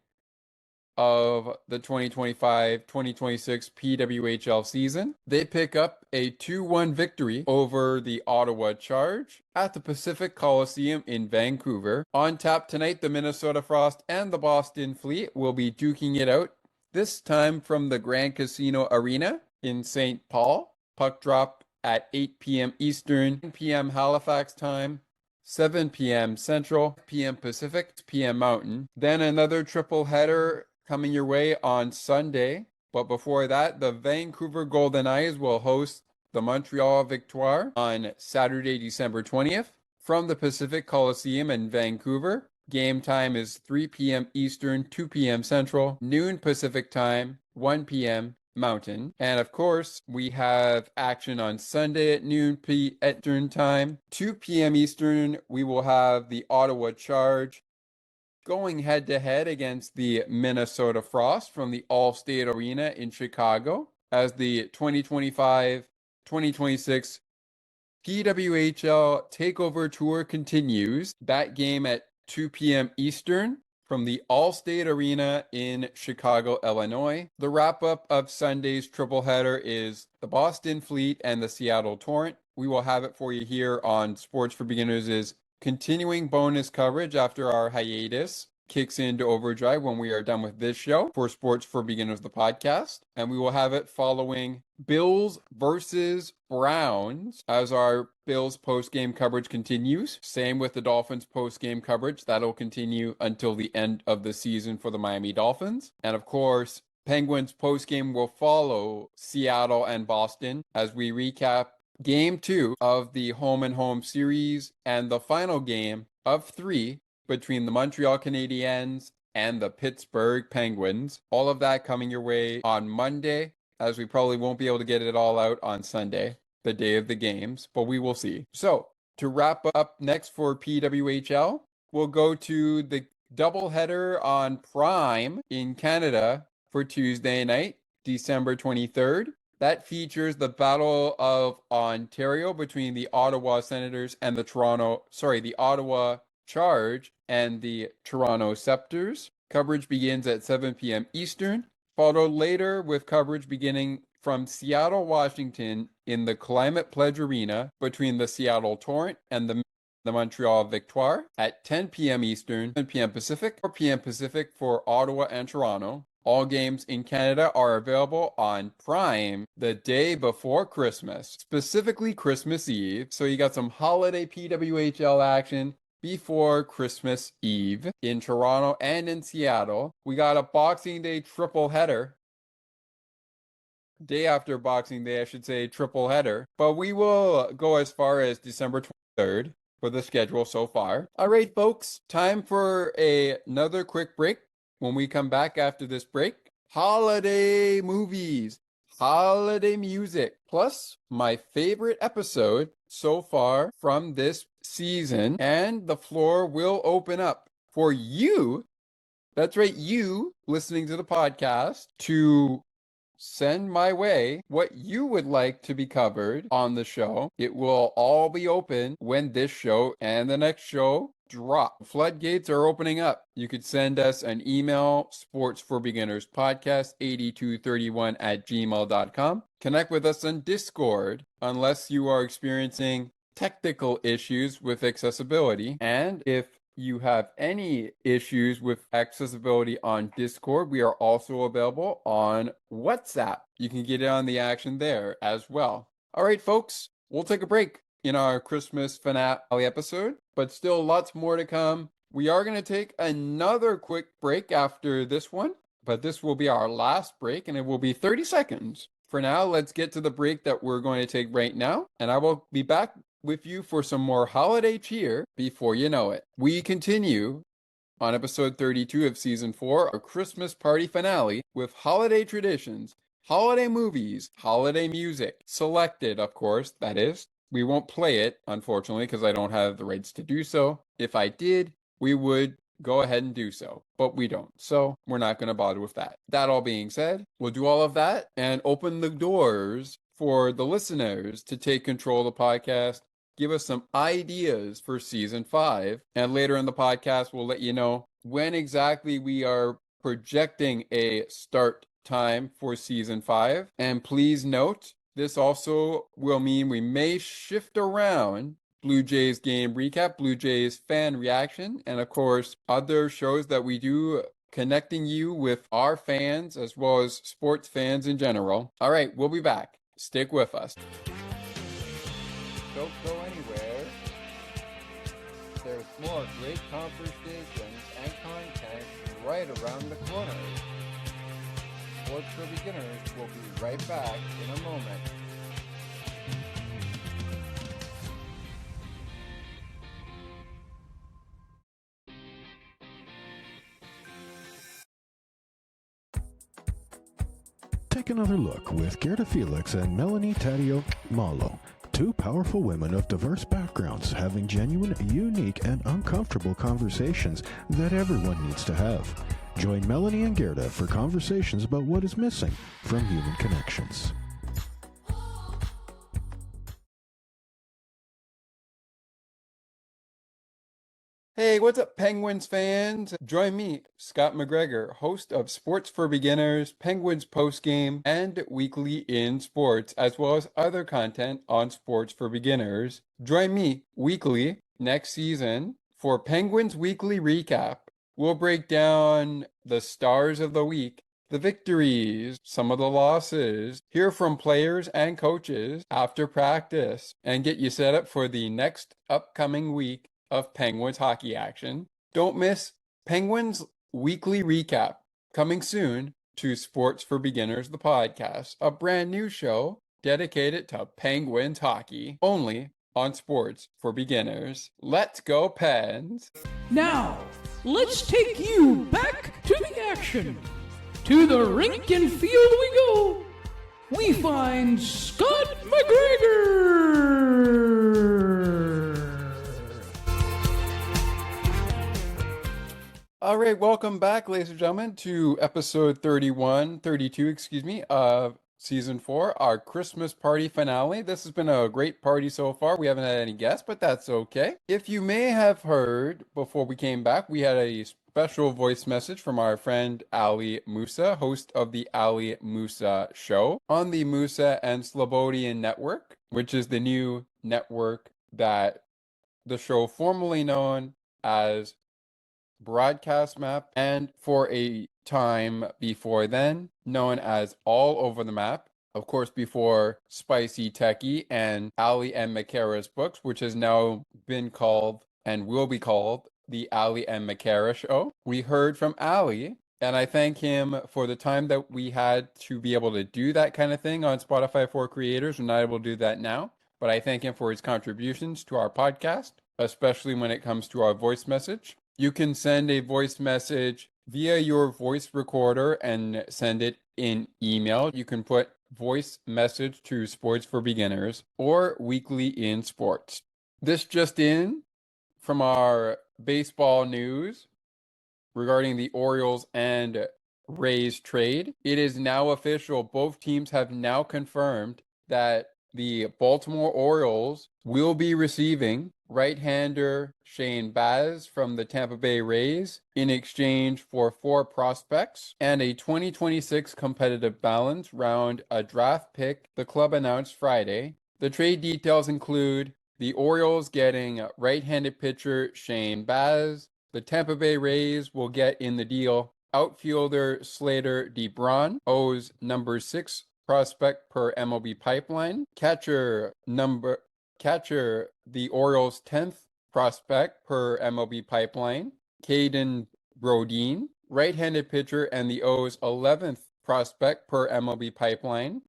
Speaker 1: of the 2025-2026 PWHL season. They pick up a 2-1 victory over the Ottawa Charge at the Pacific Coliseum in Vancouver. On tap tonight, the Minnesota Frost and the Boston Fleet will be duking it out, this time from the Grand Casino Arena in St. Paul. Puck drop at 8 p.m. Eastern, 10 p.m. Halifax time, 7 p.m. Central, p.m. Pacific, 6 p.m. Mountain. Then another triple header coming your way on Sunday. But before that, the Vancouver Golden Knights will host the Montreal Victoire on Saturday, December 20th from the Pacific Coliseum in Vancouver. Game time is 3 p.m. Eastern, 2 p.m. Central, noon Pacific time, 1 p.m. Mountain. And of course, we have action on Sunday at noon Eastern time, 2 p.m. Eastern. We will have the Ottawa Charge going head-to-head against the Minnesota Frost from the Allstate Arena in Chicago as the 2025-2026 PWHL Takeover Tour continues. That game at 2 p.m. Eastern from the Allstate Arena in Chicago, Illinois. The wrap-up of Sunday's triple header is the Boston Fleet and the Seattle Torrent. We will have it for you here on Sports for Beginners' continuing bonus coverage after our hiatus kicks into overdrive when we are done with this show for Sports for Beginners, the podcast. And we will have it following Bills versus Browns as our Bills post-game coverage continues. Same with the Dolphins post-game coverage. That'll continue until the end of the season for the Miami Dolphins. And of course, Penguins post-game will follow Seattle and Boston as we recap Game 2 of the home and home series and the final game of 3 between the Montreal Canadiens and the Pittsburgh Penguins. All of that coming your way on Monday, as we probably won't be able to get it all out on Sunday, the day of the games, but we will see. So, to wrap up next for PWHL, we'll go to the doubleheader on Prime in Canada for Tuesday night, December 23rd. That features the Battle of Ontario between the Ottawa Senators and the Ottawa Charge and the Toronto Scepters. Coverage begins at 7 p.m. Eastern, followed later with coverage beginning from Seattle, Washington in the Climate Pledge Arena between the Seattle Torrent and the Montreal Victoire at 10 p.m. Eastern, 10 p.m. Pacific, 4 p.m. Pacific for Ottawa and Toronto. All games in Canada are available on Prime the day before Christmas, specifically Christmas Eve. So you got some holiday PWHL action before Christmas Eve in Toronto and in Seattle. We got a Boxing Day triple header. Day after Boxing Day, I should say, triple header. But we will go as far as December 23rd for the schedule so far. All right, folks, time for another quick break. When we come back after this break, holiday movies, holiday music, plus my favorite episode so far from this season, and the floor will open up for you, that's right, you listening to the podcast, to send my way what you would like to be covered on the show. It will all be open when this show and the next show drop. Floodgates are opening up. You could send us an email, sportsforbeginnerspodcast8231@gmail.com. Connect with us on Discord unless you are experiencing technical issues with accessibility. And if you have any issues with accessibility on Discord, we are also available on WhatsApp. You can get in on the action there as well. All right, folks, we'll take a break in our Christmas finale episode, but still lots more to come. We are going to take another quick break after this one, but this will be our last break, and it will be 30 seconds. For now, let's get to the break that we're going to take right now, and I will be back with you for some more holiday cheer before you know it. We continue on episode 32 of season 4, a Christmas party finale with holiday traditions, holiday movies, holiday music. Selected, of course, that is. We won't play it, unfortunately, because I don't have the rights to do so. If I did, we would go ahead and do so, but we don't. So we're not going to bother with that. That all being said, we'll do all of that and open the doors for the listeners to take control of the podcast, give us some ideas for season 5, and later in the podcast, we'll let you know when exactly we are projecting a start time for season 5. And please note, this also will mean we may shift around Blue Jays game recap, Blue Jays fan reaction, and of course, other shows that we do connecting you with our fans as well as sports fans in general. All right, we'll be back. Stick with us. Don't go anywhere. There's more great conversations and content right around the corner. Sports for Beginners will be right back in a moment.
Speaker 5: Take another look with Gerda Felix and Melanie Taddeo Malo, two powerful women of diverse backgrounds having genuine, unique, and uncomfortable conversations that everyone needs to have. Join Melanie and Gerda for conversations about what is missing from human connections.
Speaker 1: Hey, what's up, Penguins fans? Join me, Scott McGregor, host of Sports for Beginners, Penguins Postgame, and Weekly in Sports, as well as other content on Sports for Beginners. Join me weekly next season for Penguins Weekly Recap. We'll break down the stars of the week, the victories, some of the losses, hear from players and coaches after practice, and get you set up for the next upcoming week of Penguins hockey action. Don't miss Penguins Weekly Recap, coming soon to Sports for Beginners, the podcast, a brand new show dedicated to Penguins hockey, only on Sports for Beginners. Let's go, Pens!
Speaker 4: Now, let's take you back to the action. To the rink and field we go. We find Scott McGregor.
Speaker 1: All right, welcome back, ladies and gentlemen, to episode 32, of season 4, our Christmas party finale. This has been a great party so far. We haven't had any guests, but that's okay. If you may have heard before we came back, we had a special voice message from our friend Ali Musa, host of the Ali Musa Show on the Musa and Slobodian Network, which is the new network that the show formerly known as Broadcast Map, and for a time before then, known as All Over the Map. Of course, before Spicy Techie and Ali and Makara's books, which has now been called and will be called the Ali and Makara Show. We heard from Ali, and I thank him for the time that we had to be able to do that kind of thing on Spotify for Creators. We're not able to do that now, but I thank him for his contributions to our podcast, especially when it comes to our voice message. You can send a voice message via your voice recorder and send it in email. You can put voice message to Sports for Beginners or Weekly in Sports. This just in from our baseball news regarding the Orioles and Rays trade. It is now official. Both teams have now confirmed that the Baltimore Orioles will be receiving right-hander Shane Baz from the Tampa Bay Rays in exchange for 4 prospects and a 2026 competitive balance round a draft pick, the club announced Friday. The trade details include the Orioles getting right-handed pitcher Shane Baz. The Tampa Bay Rays will get in the deal outfielder Slater DeBron, O's number 6 prospect per MLB Pipeline. Catcher, the Orioles' 10th prospect per MLB Pipeline, Caden Brodeen. Right-handed pitcher and the O's 11th prospect per MLB Pipeline,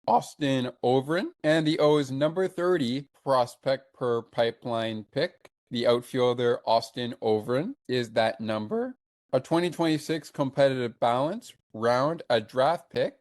Speaker 1: Austin Overin. And the O's number 30 prospect per Pipeline pick, the outfielder Austin Overin is that number. A 2026 competitive balance, round A draft pick,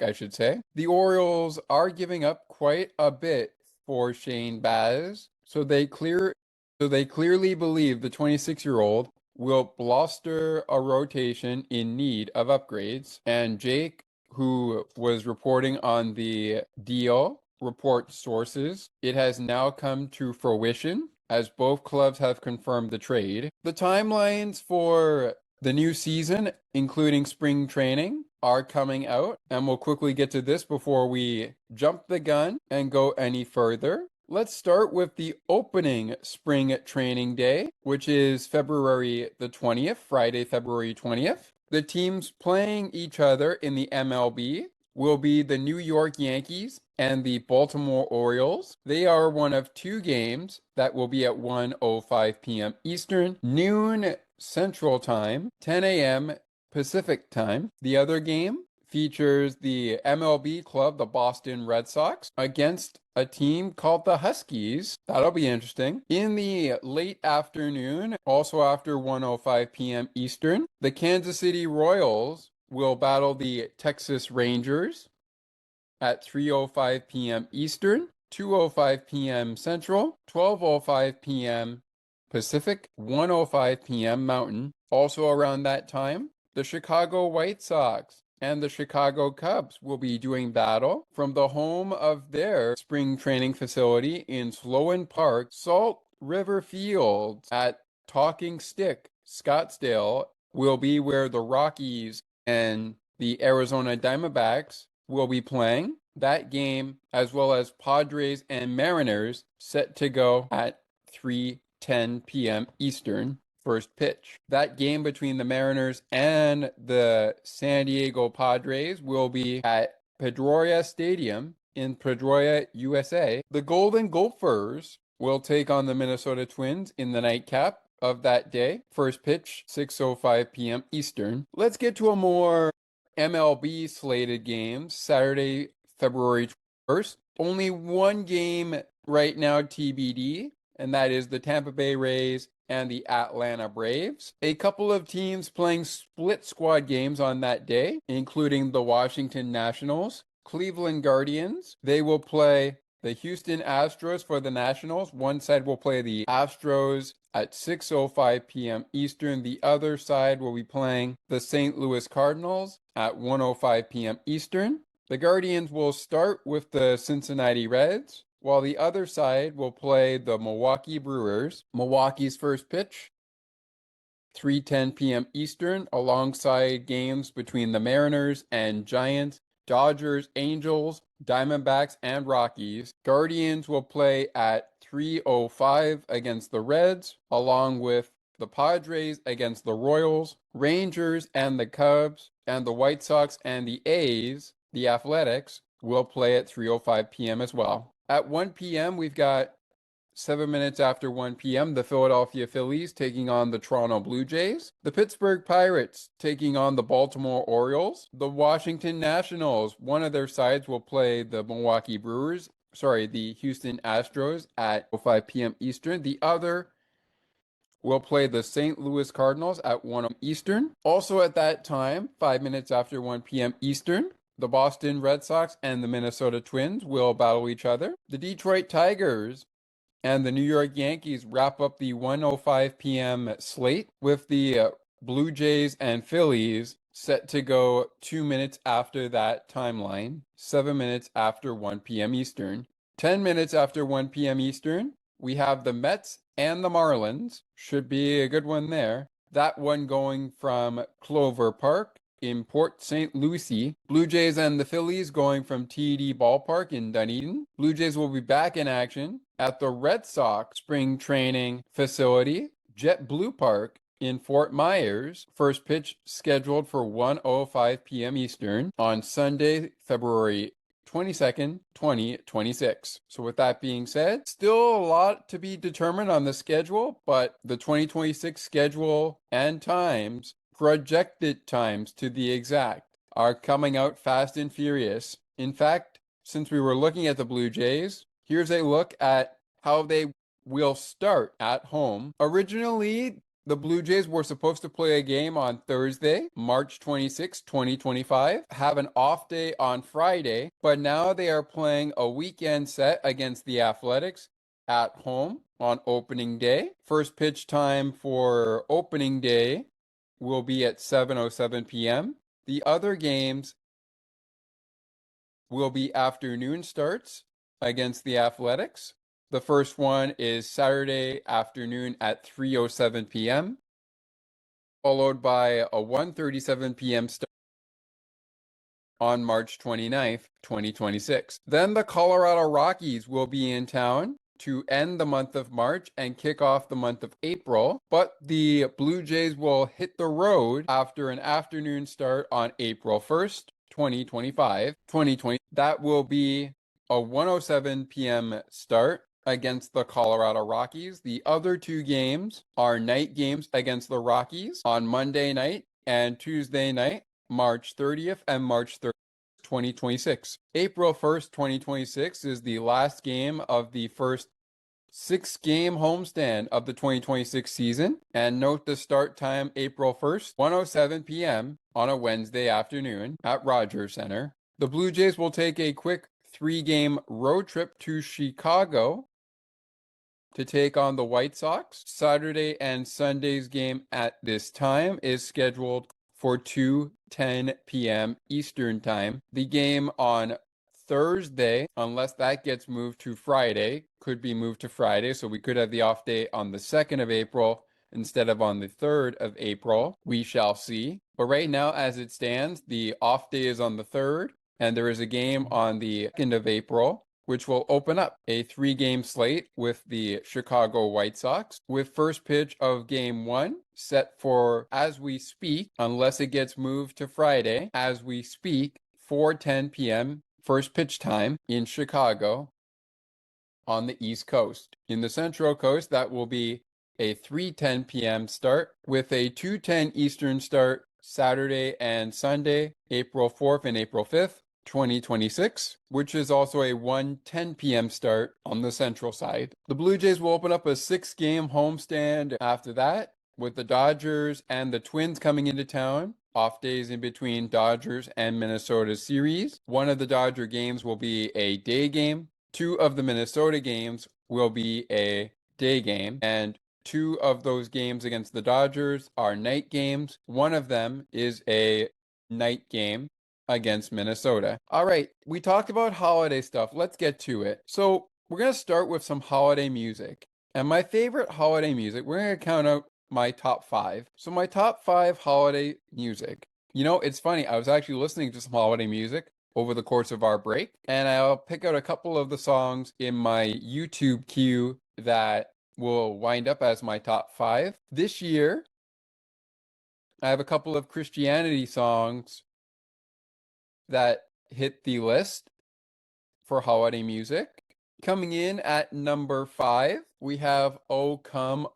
Speaker 1: I should say. The Orioles are giving up quite a bit for Shane Baz, so they clearly believe the 26-year-old will bolster a rotation in need of upgrades. And Jake, who was reporting on the deal, reports sources. It has now come to fruition as both clubs have confirmed the trade. The timelines for the new season, including spring training, are coming out, and we'll quickly get to this before we jump the gun and go any further. Let's start with the opening spring training day, which is February the 20th, Friday, February 20th. The teams playing each other in the MLB will be the New York Yankees and the Baltimore Orioles. They are one of two games that will be at 1:05 p.m. Eastern, noon Central Time, 10 a.m. Pacific Time. The other game features the MLB club, the Boston Red Sox, against a team called the Huskies. That'll be interesting. In the late afternoon, also after 1:05 p.m. Eastern, the Kansas City Royals will battle the Texas Rangers at 3:05 p.m. Eastern, 2:05 p.m. Central, 12:05 p.m. Pacific, 1:05 p.m. Mountain. Also around that time, the Chicago White Sox and the Chicago Cubs will be doing battle from the home of their spring training facility in Sloan Park, Salt River Fields at Talking Stick, Scottsdale, will be where the Rockies and the Arizona Diamondbacks will be playing. That game, as well as Padres and Mariners, set to go at 3:10 p.m. Eastern. First pitch. That game between the Mariners and the San Diego Padres will be at Pedroia Stadium in Pedroia, USA. The Golden Gophers will take on the Minnesota Twins in the nightcap of that day. First pitch, 6:05 p.m. Eastern. Let's get to a more MLB slated games. Saturday, February 1st. Only one game right now TBD, and that is the Tampa Bay Rays and the Atlanta Braves. A couple of teams playing split squad games on that day, including the Washington Nationals, Cleveland Guardians. They will play the Houston Astros for the Nationals. One side will play the Astros at 6:05 p.m. Eastern. The other side will be playing the St. Louis Cardinals at 1:05 p.m. Eastern. The Guardians will start with the Cincinnati Reds, while the other side will play the Milwaukee Brewers. Milwaukee's first pitch, 3:10 p.m. Eastern, alongside games between the Mariners and Giants, Dodgers, Angels, Diamondbacks, and Rockies. Guardians will play at 3:05 against the Reds, along with the Padres against the Royals, Rangers and the Cubs, and the White Sox and the A's, the Athletics, will play at 3:05 p.m. as well. At 1 p.m., we've got 7 minutes after 1 p.m., the Philadelphia Phillies taking on the Toronto Blue Jays, the Pittsburgh Pirates taking on the Baltimore Orioles, the Washington Nationals, one of their sides will play the the Houston Astros at 5 p.m. Eastern. The other will play the St. Louis Cardinals at 1 p.m. Eastern. Also at that time, 5 minutes after 1 p.m. Eastern, the Boston Red Sox and the Minnesota Twins will battle each other. The Detroit Tigers and the New York Yankees wrap up the 1:05 p.m. slate, with the Blue Jays and Phillies set to go 2 minutes after that timeline, 7 minutes after 1 p.m. Eastern. 10 minutes after 1 p.m. Eastern, we have the Mets and the Marlins. Should be a good one there. That one going from Clover Park in Port St. Lucie. Blue Jays and the Phillies going from TD Ballpark in Dunedin. Blue Jays will be back in action at the Red Sox spring training facility, JetBlue Park in Fort Myers. First pitch scheduled for 1:05 p.m. Eastern on Sunday, February 22nd, 2026. So with that being said, still a lot to be determined on the schedule, but the 2026 schedule and times, projected times to the exact, are coming out fast and furious. In fact, since we were looking at the Blue Jays, here's a look at how they will start at home. Originally, the Blue Jays were supposed to play a game on Thursday, March 26, 2025, have an off day on Friday, but now they are playing a weekend set against the Athletics at home on opening day. First pitch time for opening day will be at 7:07 p.m. The other games will be afternoon starts against the Athletics. The first one is Saturday afternoon at 3:07 p.m., followed by a 1:37 p.m. start on March 29th, 2026. Then the Colorado Rockies will be in town to end the month of March and kick off the month of April, but the Blue Jays will hit the road after an afternoon start on April 1st, 2025. That will be a 1:07 p.m. start against the Colorado Rockies. The other two games are night games against the Rockies on Monday night and Tuesday night, March 30th and March 30th. 2026. April 1st, 2026 is the last game of the first 6-game homestand of the 2026 season. And note the start time, April 1st, 1:07 p.m. on a Wednesday afternoon at Rogers Center. The Blue Jays will take a quick 3-game road trip to Chicago to take on the White Sox. Saturday and Sunday's game at this time is scheduled for 2:10 p.m. Eastern Time. The game on Thursday, unless that gets moved to Friday, could be moved to Friday, so we could have the off day on the 2nd of April instead of on the 3rd of April. We shall see. But right now, as it stands, the off day is on the 3rd, and there is a game on the 2nd of April, which will open up a 3-game slate with the Chicago White Sox, with first pitch of Game 1 set for, as we speak, unless it gets moved to Friday, as we speak, 4:10 p.m. first pitch time in Chicago on the East Coast. In the Central Coast, that will be a 3:10 p.m. start with a 2:10 Eastern start Saturday and Sunday, April 4th and April 5th. 2026, which is also a 1:10 p.m. start on the Central side. The Blue Jays will open up a 6-game homestand after that, with the Dodgers and the Twins coming into town. Off days in between Dodgers and Minnesota series. One of the Dodger games will be a day game. 2 of the Minnesota games will be a day game. And 2 of those games against the Dodgers are night games. One of them is a night game against Minnesota. All right, we talked about holiday stuff. Let's get to it. So we're going to start with some holiday music. And my favorite holiday music, we're going to count out my top 5. So my top 5 holiday music. You know, it's funny. I was actually listening to some holiday music over the course of our break, and I'll pick out a couple of the songs in my YouTube queue that will wind up as my top 5. This year, I have a couple of Christianity songs that hit the list for holiday music. Coming in at number 5, we have O Come,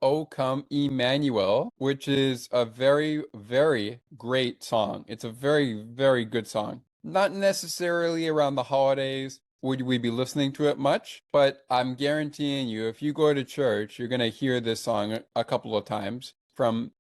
Speaker 1: Emmanuel, which is a very, very great song. It's a very, very good song. Not necessarily around the holidays would we be listening to it much, but I'm guaranteeing you, if you go to church, you're going to hear this song a couple of times from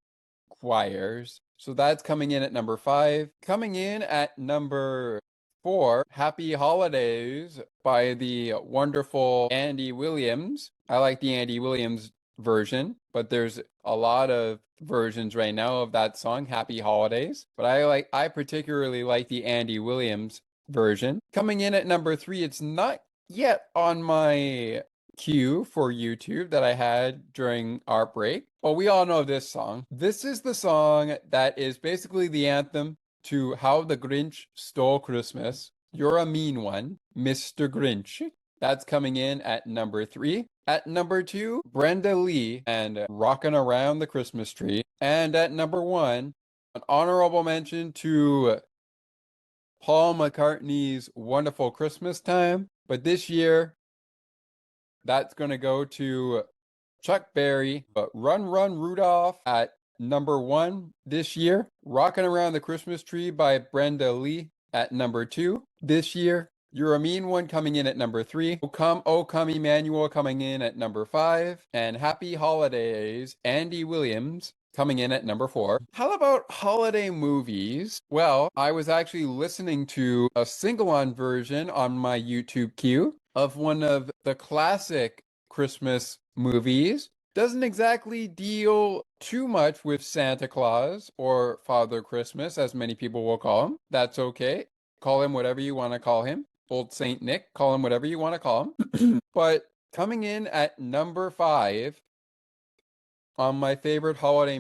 Speaker 1: choirs. So that's coming in at number 5. Coming in at number 4, Happy Holidays by the wonderful Andy Williams. I like the Andy Williams version, but there's a lot of versions right now of that song, Happy Holidays. But I particularly like the Andy Williams version. Coming in at number 3, it's not yet on my queue for YouTube that I had during our break. Well, we all know this song. This is the song that is basically the anthem to How the Grinch Stole Christmas. You're a mean one, Mr. Grinch. That's coming in at number 3. At number 2, Brenda Lee and Rockin' Around the Christmas Tree. And at number 1, an honorable mention to Paul McCartney's Wonderful Christmas Time. But this year, that's going to go to Chuck Berry, but Run Run Rudolph at number 1 this year. Rockin' Around the Christmas Tree by Brenda Lee at number 2 this year. You're a Mean One coming in at number 3. O Come Emmanuel coming in at number 5. And Happy Holidays, Andy Williams coming in at number 4. How about holiday movies? Well, I was actually listening to a sing-along version on my YouTube queue of one of the classic Christmas movies. Doesn't exactly deal too much with Santa Claus or Father Christmas, as many people will call him. That's okay. Call him whatever you want to call him. Old Saint Nick, call him whatever you want to call him. But coming in at number 5 on my favorite holiday,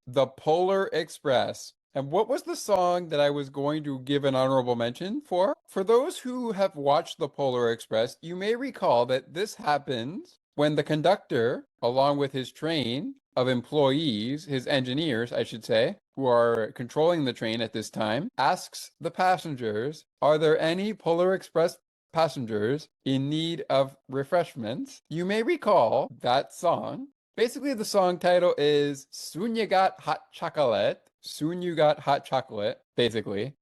Speaker 1: The Polar Express. And what was the song that I was going to give an honorable mention for? For those who have watched The Polar Express, you may recall that this happens when the conductor, along with his train of employees, his engineers, I should say, who are controlling the train at this time, asks the passengers, are there any Polar Express passengers in need of refreshments? You may recall that song. Basically, the song title is Soon You Got Hot Chocolate. Soon You Got Hot Chocolate, basically.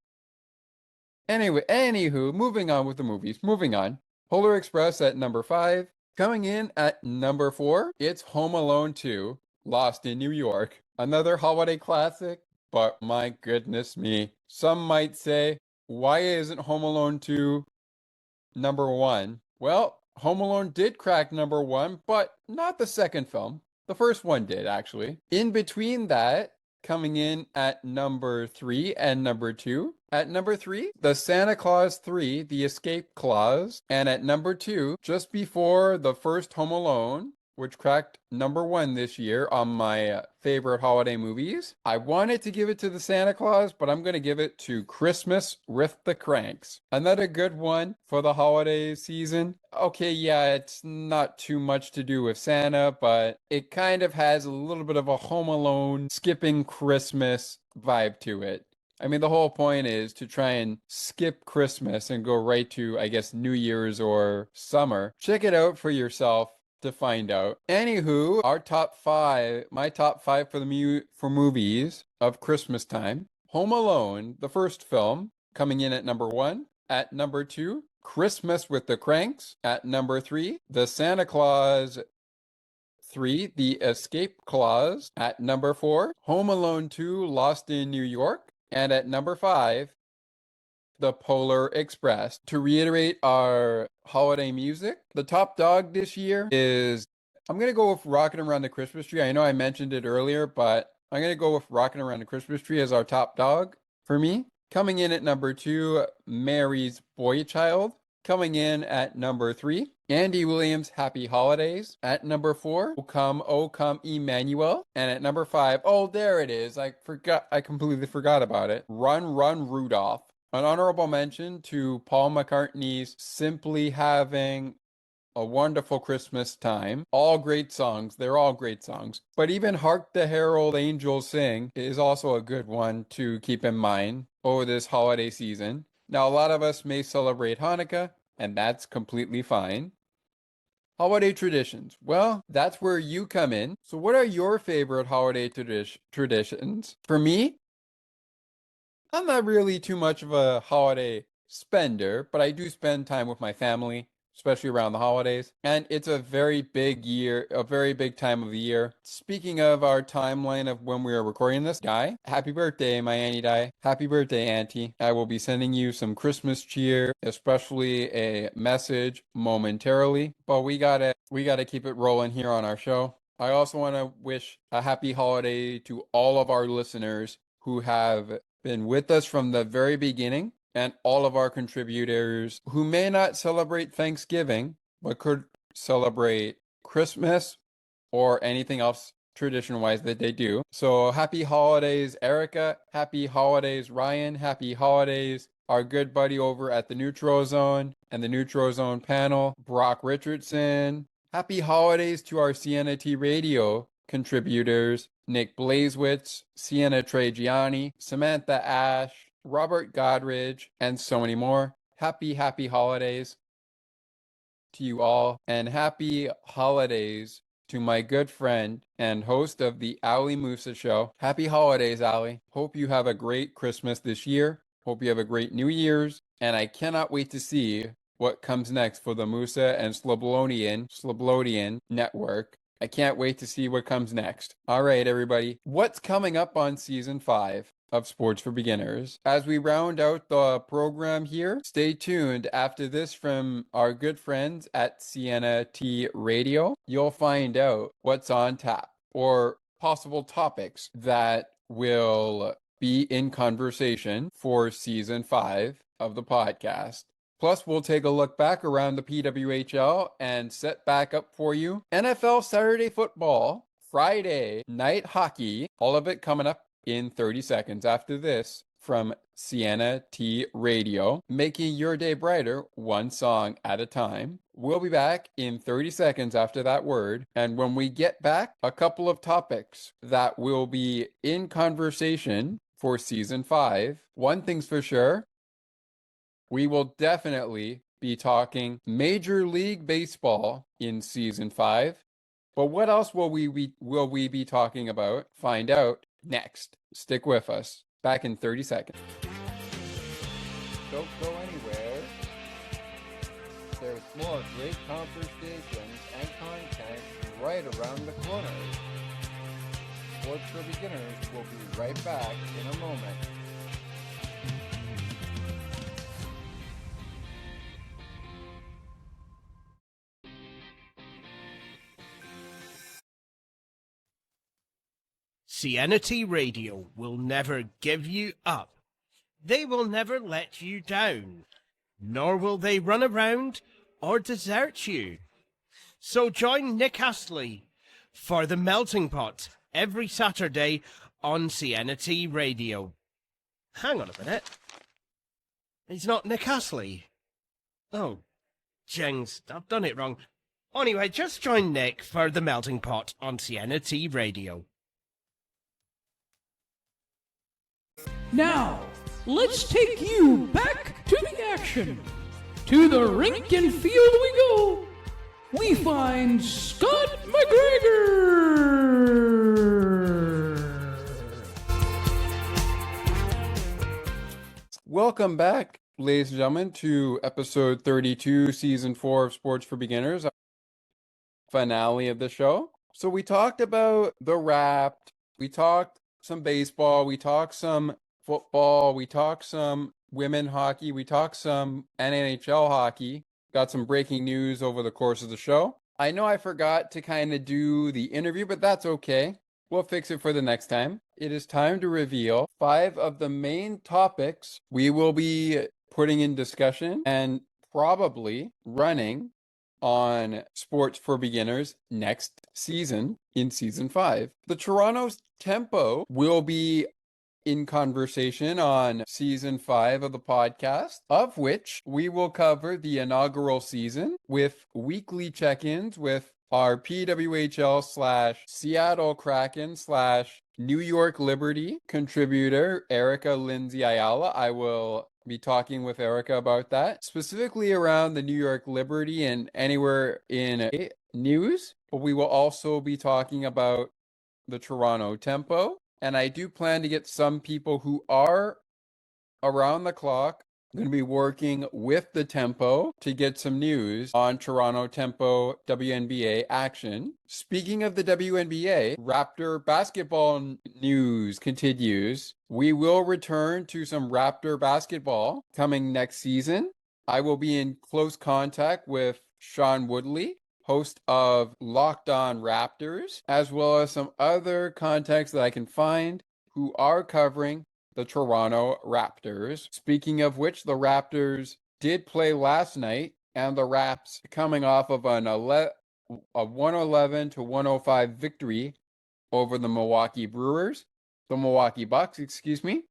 Speaker 1: Anywho, moving on with the movies. Moving on. Polar Express at number 5. Coming in at number 4, it's Home Alone 2, Lost in New York. Another holiday classic, but my goodness me. Some might say, why isn't Home Alone 2 number 1? Well, Home Alone did crack number 1, but not the second film. The first one did, actually. In between that, coming in at number 3 and number 2. At number 3, The Santa Claus 3, The Escape Clause. And at number 2, just before the first Home Alone, which cracked number 1 this year on my favorite holiday movies. I wanted to give it to the Santa Claus, but I'm going to give it to Christmas with the Cranks. Another good one for the holiday season. Okay, yeah, it's not too much to do with Santa, but it kind of has a little bit of a Home Alone, skipping Christmas vibe to it. I mean, the whole point is to try and skip Christmas and go right to, I guess, New Year's or summer. Check it out for yourself to find out. Anywho, our top 5, my top 5 for for movies of Christmas time. Home Alone, the first film, coming in at number 1. At number 2, Christmas with the Cranks. At number 3, The Santa Claus 3, The Escape Clause. At number 4, Home Alone 2, Lost in New York. And at number 5, The Polar Express. To reiterate our holiday music, the top dog this year is, I'm going to go with Rockin' Around the Christmas Tree. I know I mentioned it earlier, but I'm going to go with Rockin' Around the Christmas Tree as our top dog for me. Coming in at number 2, Mary's Boy Child. Coming in at number 3, Andy Williams' Happy Holidays. At number 4, O Come Emmanuel. And at number 5, oh, there it is. I completely forgot about it. Run, Run, Rudolph. An honorable mention to Paul McCartney's Simply Having a Wonderful Christmas Time. All great songs. They're all great songs. But even Hark the Herald Angels Sing is also a good one to keep in mind over this holiday season. Now, a lot of us may celebrate Hanukkah, and that's completely fine. Holiday traditions. Well, that's where you come in. So what are your favorite holiday traditions? For me, I'm not really too much of a holiday spender, but I do spend time with my family, especially around the holidays. And it's a very big year, a very big time of the year. Speaking of our timeline of when we are recording this, Di, happy birthday, my Auntie Di. Happy birthday, Auntie. I will be sending you some Christmas cheer, especially a message momentarily. But we gotta keep it rolling here on our show. I also want to wish a happy holiday to all of our listeners who have been with us from the very beginning, and all of our contributors who may not celebrate Thanksgiving, but could celebrate Christmas or anything else tradition-wise that they do. So happy holidays, Erica. Happy holidays, Ryan. Happy holidays, our good buddy over at the Neutral Zone and the Neutral Zone panel, Brock Richardson. Happy holidays to our Sienna T Radio contributors, Nick Blazewitz, Sienna Tragiani, Samantha Ash, Robert Godridge, and so many more. Happy holidays to you all, and happy holidays to my good friend and host of the Ali Musa Show. Happy holidays, Ali. Hope you have a great Christmas this year. Hope you have a great New Year's. and I cannot wait to see what comes next for the Musa and Slobodian network. I can't wait to see what comes next. All right, everybody. What's coming up on season 5 of Sports for Beginners? As we round out the program here, stay tuned. After this from our good friends at Sienna T Radio, you'll find out what's on tap or possible topics that will be in conversation for season 5 of the podcast. Plus, we'll take a look back around the PWHL and set back up for you NFL Saturday football, Friday night hockey, all of it coming up in 30 seconds after this from Sienna T Radio, making your day brighter one song at a time. We'll be back in 30 seconds after that word. And when we get back, a couple of topics that will be in conversation for season 5. One thing's for sure, we will definitely be talking Major League Baseball in season 5. But what else will we be talking about? Find out next. Stick with us. Back in 30 seconds. Don't go anywhere. There's more great conversations and content right around the corner. Sports for Beginners will be right back in a moment.
Speaker 2: Sienna T Radio will never give you up. They will never let you down, nor will they run around or desert you. So join Nick Astley for The Melting Pot every Saturday on Sienna T Radio. Hang on a minute. He's not Nick Astley. Oh, jings, I've done it wrong. Anyway, just join Nick for The Melting Pot on Sienna T Radio.
Speaker 4: Now, let's take you back to the action. To the rink and field we go. We find Scott McGregor.
Speaker 1: Welcome back, ladies and gentlemen, to episode 32, season 4 of Sports for Beginners, finale of the show. So we talked about the Wrapped, we talked some baseball, we talked some football, we talked some women hockey, we talked some NHL hockey, got some breaking news over the course of the show. I know I forgot to kind of do the interview, but that's okay. We'll fix it for the next time. It is time to reveal 5 of the main topics we will be putting in discussion and probably running on Sports for Beginners next season in season 5. The Toronto's Tempo will be in conversation on season 5 of the podcast, of which we will cover the inaugural season with weekly check-ins with our PWHL / Seattle Kraken / New York Liberty contributor, Erica Lindsay Ayala. I will be talking with Erica about that, specifically around the New York Liberty and anywhere in news. But we will also be talking about the Toronto Tempo. And I do plan to get some people who are around the clock going to be working with the Tempo to get some news on Toronto Tempo WNBA action. Speaking of the WNBA, Raptor basketball news continues. We will return to some Raptor basketball coming next season. I will be in close contact with Sean Woodley, host of Locked On Raptors, as well as some other contacts that I can find who are covering the Toronto Raptors. Speaking of which, the Raptors did play last night, and the Raps coming off of a 111-105 victory over the Milwaukee Bucks, excuse me.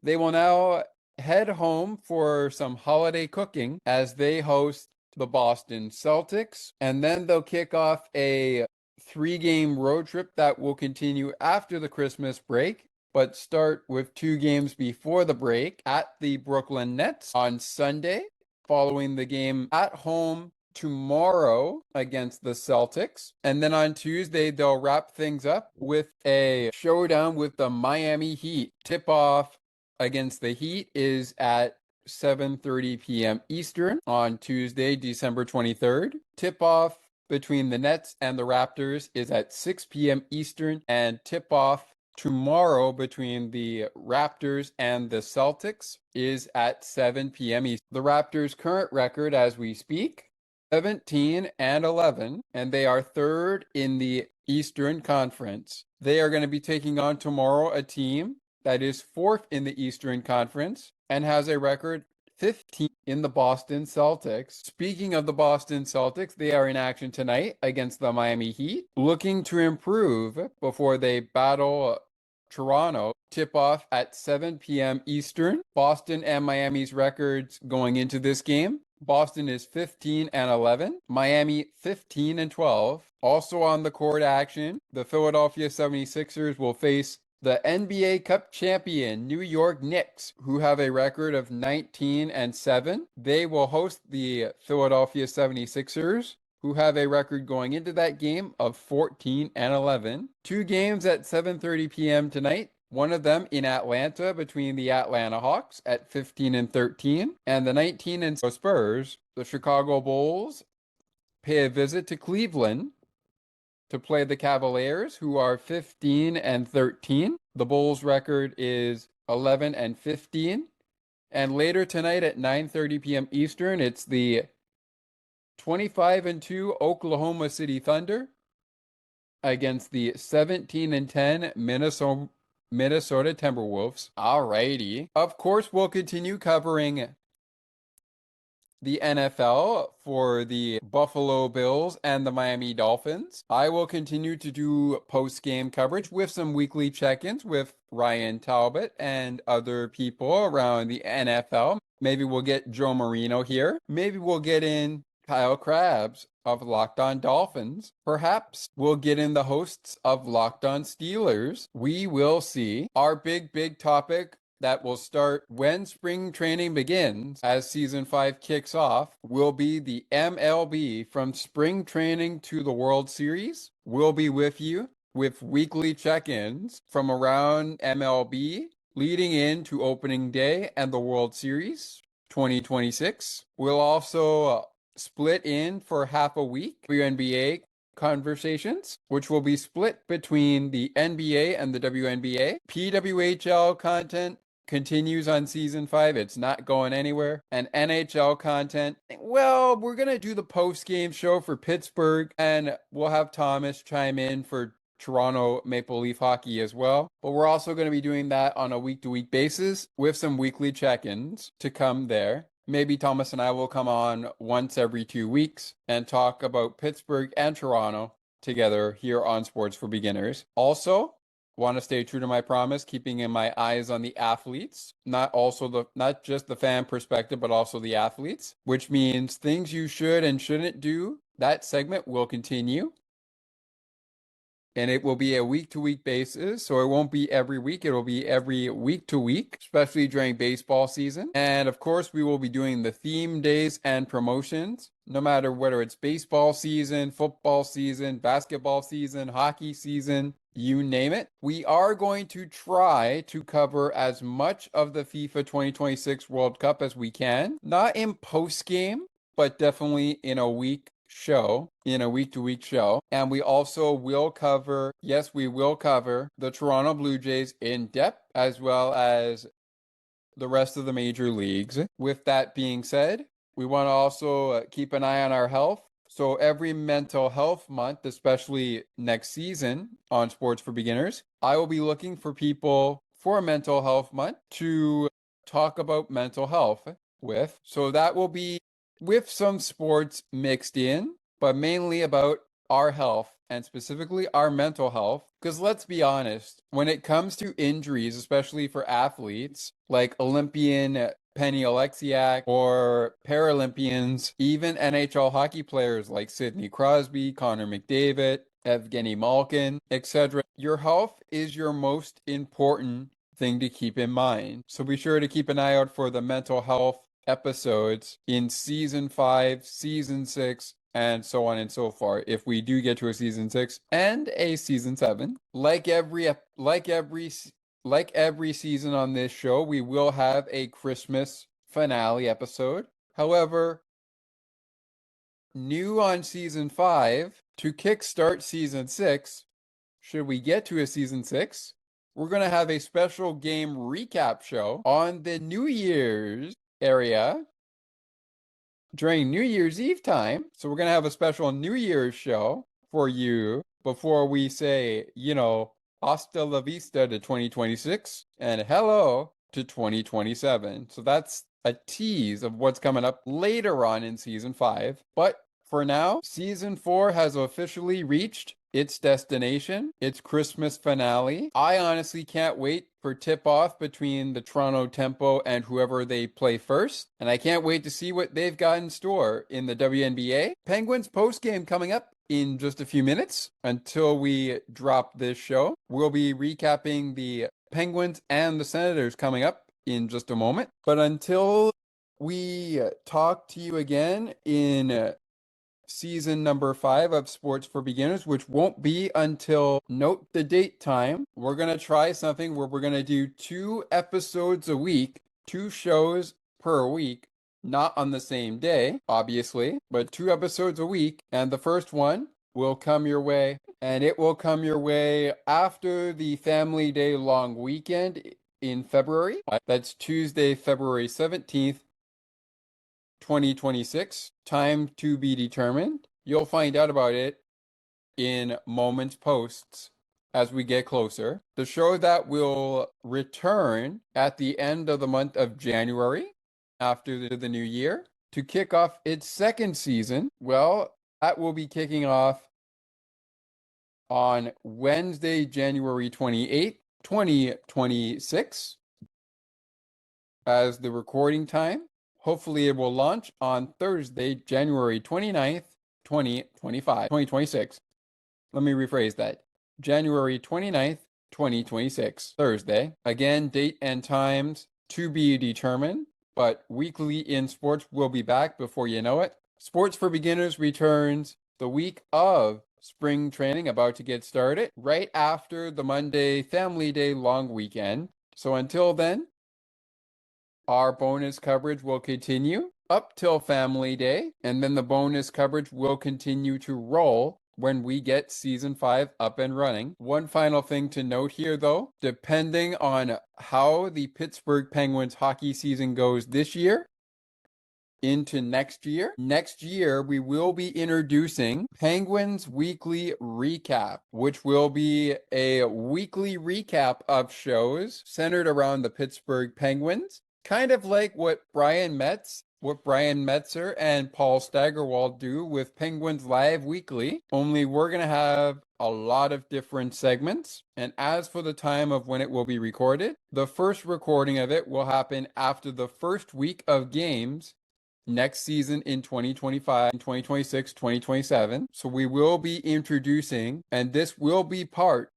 Speaker 1: They will now head home for some holiday cooking as they host the Boston Celtics, and then they'll kick off a 3-game road trip that will continue after the Christmas break, but start with 2 games before the break at the Brooklyn Nets on Sunday, following the game at home tomorrow against the Celtics. And then on Tuesday, they'll wrap things up with a showdown with the Miami Heat. Tip-off against the Heat is at 7:30 p.m. Eastern on Tuesday, December 23rd. Tip-off between the Nets and the Raptors is at 6 p.m. Eastern, and tip-off tomorrow between the Raptors and the Celtics is at 7 p.m. Eastern. The Raptors' current record as we speak, 17-11, and they are third in the Eastern Conference. They are going to be taking on tomorrow a team that is fourth in the Eastern Conference and has a record 15 in the Boston Celtics. Speaking of the Boston Celtics, they are in action tonight against the Miami Heat, looking to improve before they battle Toronto. Tip-off at 7 p.m. Eastern. Boston and Miami's records going into this game. Boston is 15-11. Miami 15-12. Also on the court action, the Philadelphia 76ers will face the NBA Cup champion New York Knicks, who have a record of 19-7. They will host the Philadelphia 76ers, who have a record going into that game of 14-11. Two games at 7:30 p.m. tonight. One of them in Atlanta between the Atlanta Hawks at 15-13 and the 19 Spurs. The Chicago Bulls pay a visit to Cleveland to play the Cavaliers, who are 15-13. The Bulls' record is 11-15. And later tonight at 9:30 p.m. Eastern, it's the 25-2 Oklahoma City Thunder against the 17-10 Minnesota Timberwolves. Alrighty. Of course, we'll continue covering the NFL for the Buffalo Bills and the Miami Dolphins. I will continue to do post-game coverage with some weekly check-ins with Ryan Talbot and other people around the NFL. Maybe we'll get Joe Marino here. Maybe we'll get in Kyle Krabs of Locked On Dolphins. Perhaps we'll get in the hosts of Locked On Steelers. We will see. Our big topic that will start when spring training begins, as season 5 kicks off, will be the MLB from spring training to the World Series. We'll be with you with weekly check-ins from around MLB leading into opening day and the World Series 2026. We'll also split in for half a week WNBA conversations, which will be split between the NBA and the WNBA. PWHL content continues on season 5. It's not going anywhere. And NHL content, well, we're going to do the post-game show for Pittsburgh, and we'll have Thomas chime in for Toronto Maple Leaf hockey as well. But we're also going to be doing that on a week-to-week basis with some weekly check-ins to come there. Maybe Thomas and I will come on once every 2 weeks and talk about Pittsburgh and Toronto together here on Sports for Beginners. Also, want to stay true to my promise, keeping in my eyes on the athletes, not just the fan perspective, but also the athletes, which means things you should and shouldn't do. That segment will continue. And it will be a week-to-week basis, so it won't be every week. It will be every week-to-week, especially during baseball season. And of course, we will be doing the theme days and promotions, no matter whether it's baseball season, football season, basketball season, hockey season, you name it. We are going to try to cover as much of the FIFA 2026 World Cup as we can. Not in post-game, but definitely in a week-to-week show. And we also will cover, yes, we will cover the Toronto Blue Jays in depth, as well as the rest of the major leagues. With that being said, we want to also keep an eye on our health. So every mental health month, especially next season on Sports for Beginners, I will be looking for people for Mental Health Month to talk about mental health with. So that will be with some sports mixed in, but mainly about our health and specifically our mental health. Because let's be honest, when it comes to injuries, especially for athletes like Olympian Penny Oleksiak or Paralympians, even NHL hockey players like Sidney Crosby, Connor McDavid, Evgeny Malkin, etc., your health is your most important thing to keep in mind. So be sure to keep an eye out for the mental health episodes in season 5, season 6, and so on and so forth. If we do get to a season 6 and a season 7, like every season on this show, we will have a Christmas finale episode. However, new on season 5 to kickstart season 6, should we get to a season 6, we're going to have a special game recap show on the New Year's area during New Year's Eve time. So we're going to have a special New Year's show for you before we say, hasta la vista to 2026 and hello to 2027. So that's a tease of what's coming up later on in season 5. But for now, season 4 has officially reached its destination, its Christmas finale. I honestly can't wait for tip-off between the Toronto Tempo and whoever they play first. And I can't wait to see what they've got in store in the WNBA. Penguins post-game coming up in just a few minutes. Until we drop this show, we'll be recapping the Penguins and the Senators coming up in just a moment. But until we talk to you again in season number 5 of Sports for Beginners, which won't be until, note the date time, we're going to try something where we're going to do 2 episodes a week, 2 shows per week, not on the same day, obviously, but 2 episodes a week. And the first one will come your way, and it will come your way after the Family Day long weekend in February. That's Tuesday, February 17th, 2026, time to be determined. You'll find out about it in moments posts as we get closer. The show that will return at the end of the month of January after the new year to kick off its second season. Well, that will be kicking off on Wednesday, January 28th, 2026 as the recording time. Hopefully it will launch on Thursday, January 29th, 2026. Let me rephrase that. January 29th, 2026, Thursday. Again, date and times to be determined, but Weekly in Sports will be back before you know it. Sports for Beginners returns the week of spring training, about to get started, right after the Monday Family Day long weekend. So until then, our bonus coverage will continue up till Family Day, and then the bonus coverage will continue to roll when we get season 5 up and running. One final thing to note here, though, depending on how the Pittsburgh Penguins hockey season goes this year into next year we will be introducing Penguins Weekly Recap, which will be a weekly recap of shows centered around the Pittsburgh Penguins. Kind of like what Brian Metzer and Paul Staggerwald do with Penguins Live Weekly, only we're going to have a lot of different segments. And as for the time of when it will be recorded, the first recording of it will happen after the first week of games next season in 2025, 2026, 2027. So we will be introducing, and this will be part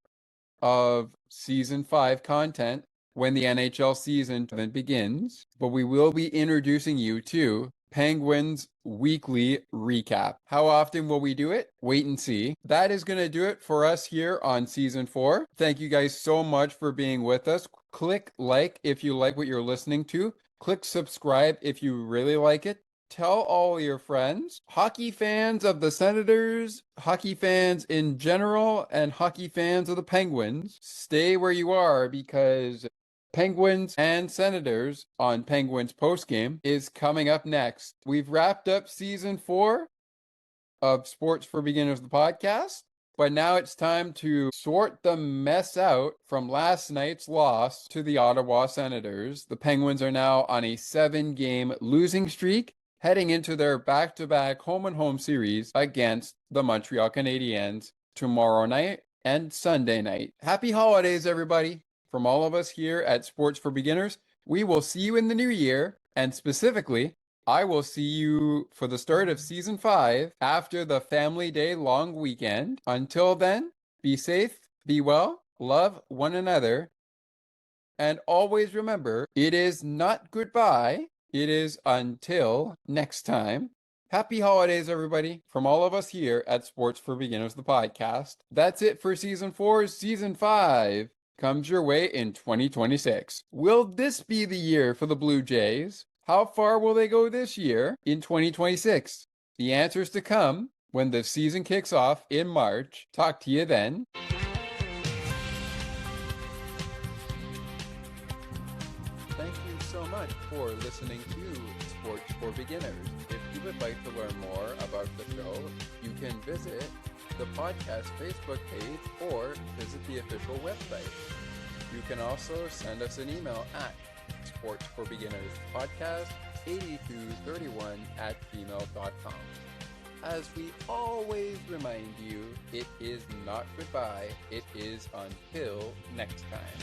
Speaker 1: of season 5 content when the NHL season begins, but we will be introducing you to Penguins Weekly Recap. How often will we do it? Wait and see. That is going to do it for us here on season 4. Thank you guys so much for being with us. Click like if you like what you're listening to. Click subscribe if you really like it. Tell all your friends, hockey fans of the Senators, hockey fans in general, and hockey fans of the Penguins. Stay where you are because Penguins and Senators on Penguins Postgame is coming up next. We've wrapped up season 4 of Sports for Beginners, the podcast, but now it's time to sort the mess out from last night's loss to the Ottawa Senators. The Penguins are now on a 7-game losing streak, heading into their back-to-back home-and-home series against the Montreal Canadiens tomorrow night and Sunday night. Happy holidays, everybody. From all of us here at Sports for Beginners, we will see you in the new year, and specifically, I will see you for the start of season 5 after the Family Day long weekend. Until then, be safe, be well, love one another, and always remember, it is not goodbye, it is until next time. Happy holidays, everybody, from all of us here at Sports for Beginners, the podcast. That's it for season 4. Season 5 comes your way in 2026. Will this be the year for the Blue Jays How far will they go this year in 2026? The answers to come when the season kicks off in March. Talk to you then. Thank you so much for listening to Sports for Beginners. If you would like to learn more about the show, you can visit the podcast Facebook page or visit the official website. You can also send us an email at sportsforbeginnerspodcast8231@gmail.com. As we always remind you, it is not goodbye, it is until next time.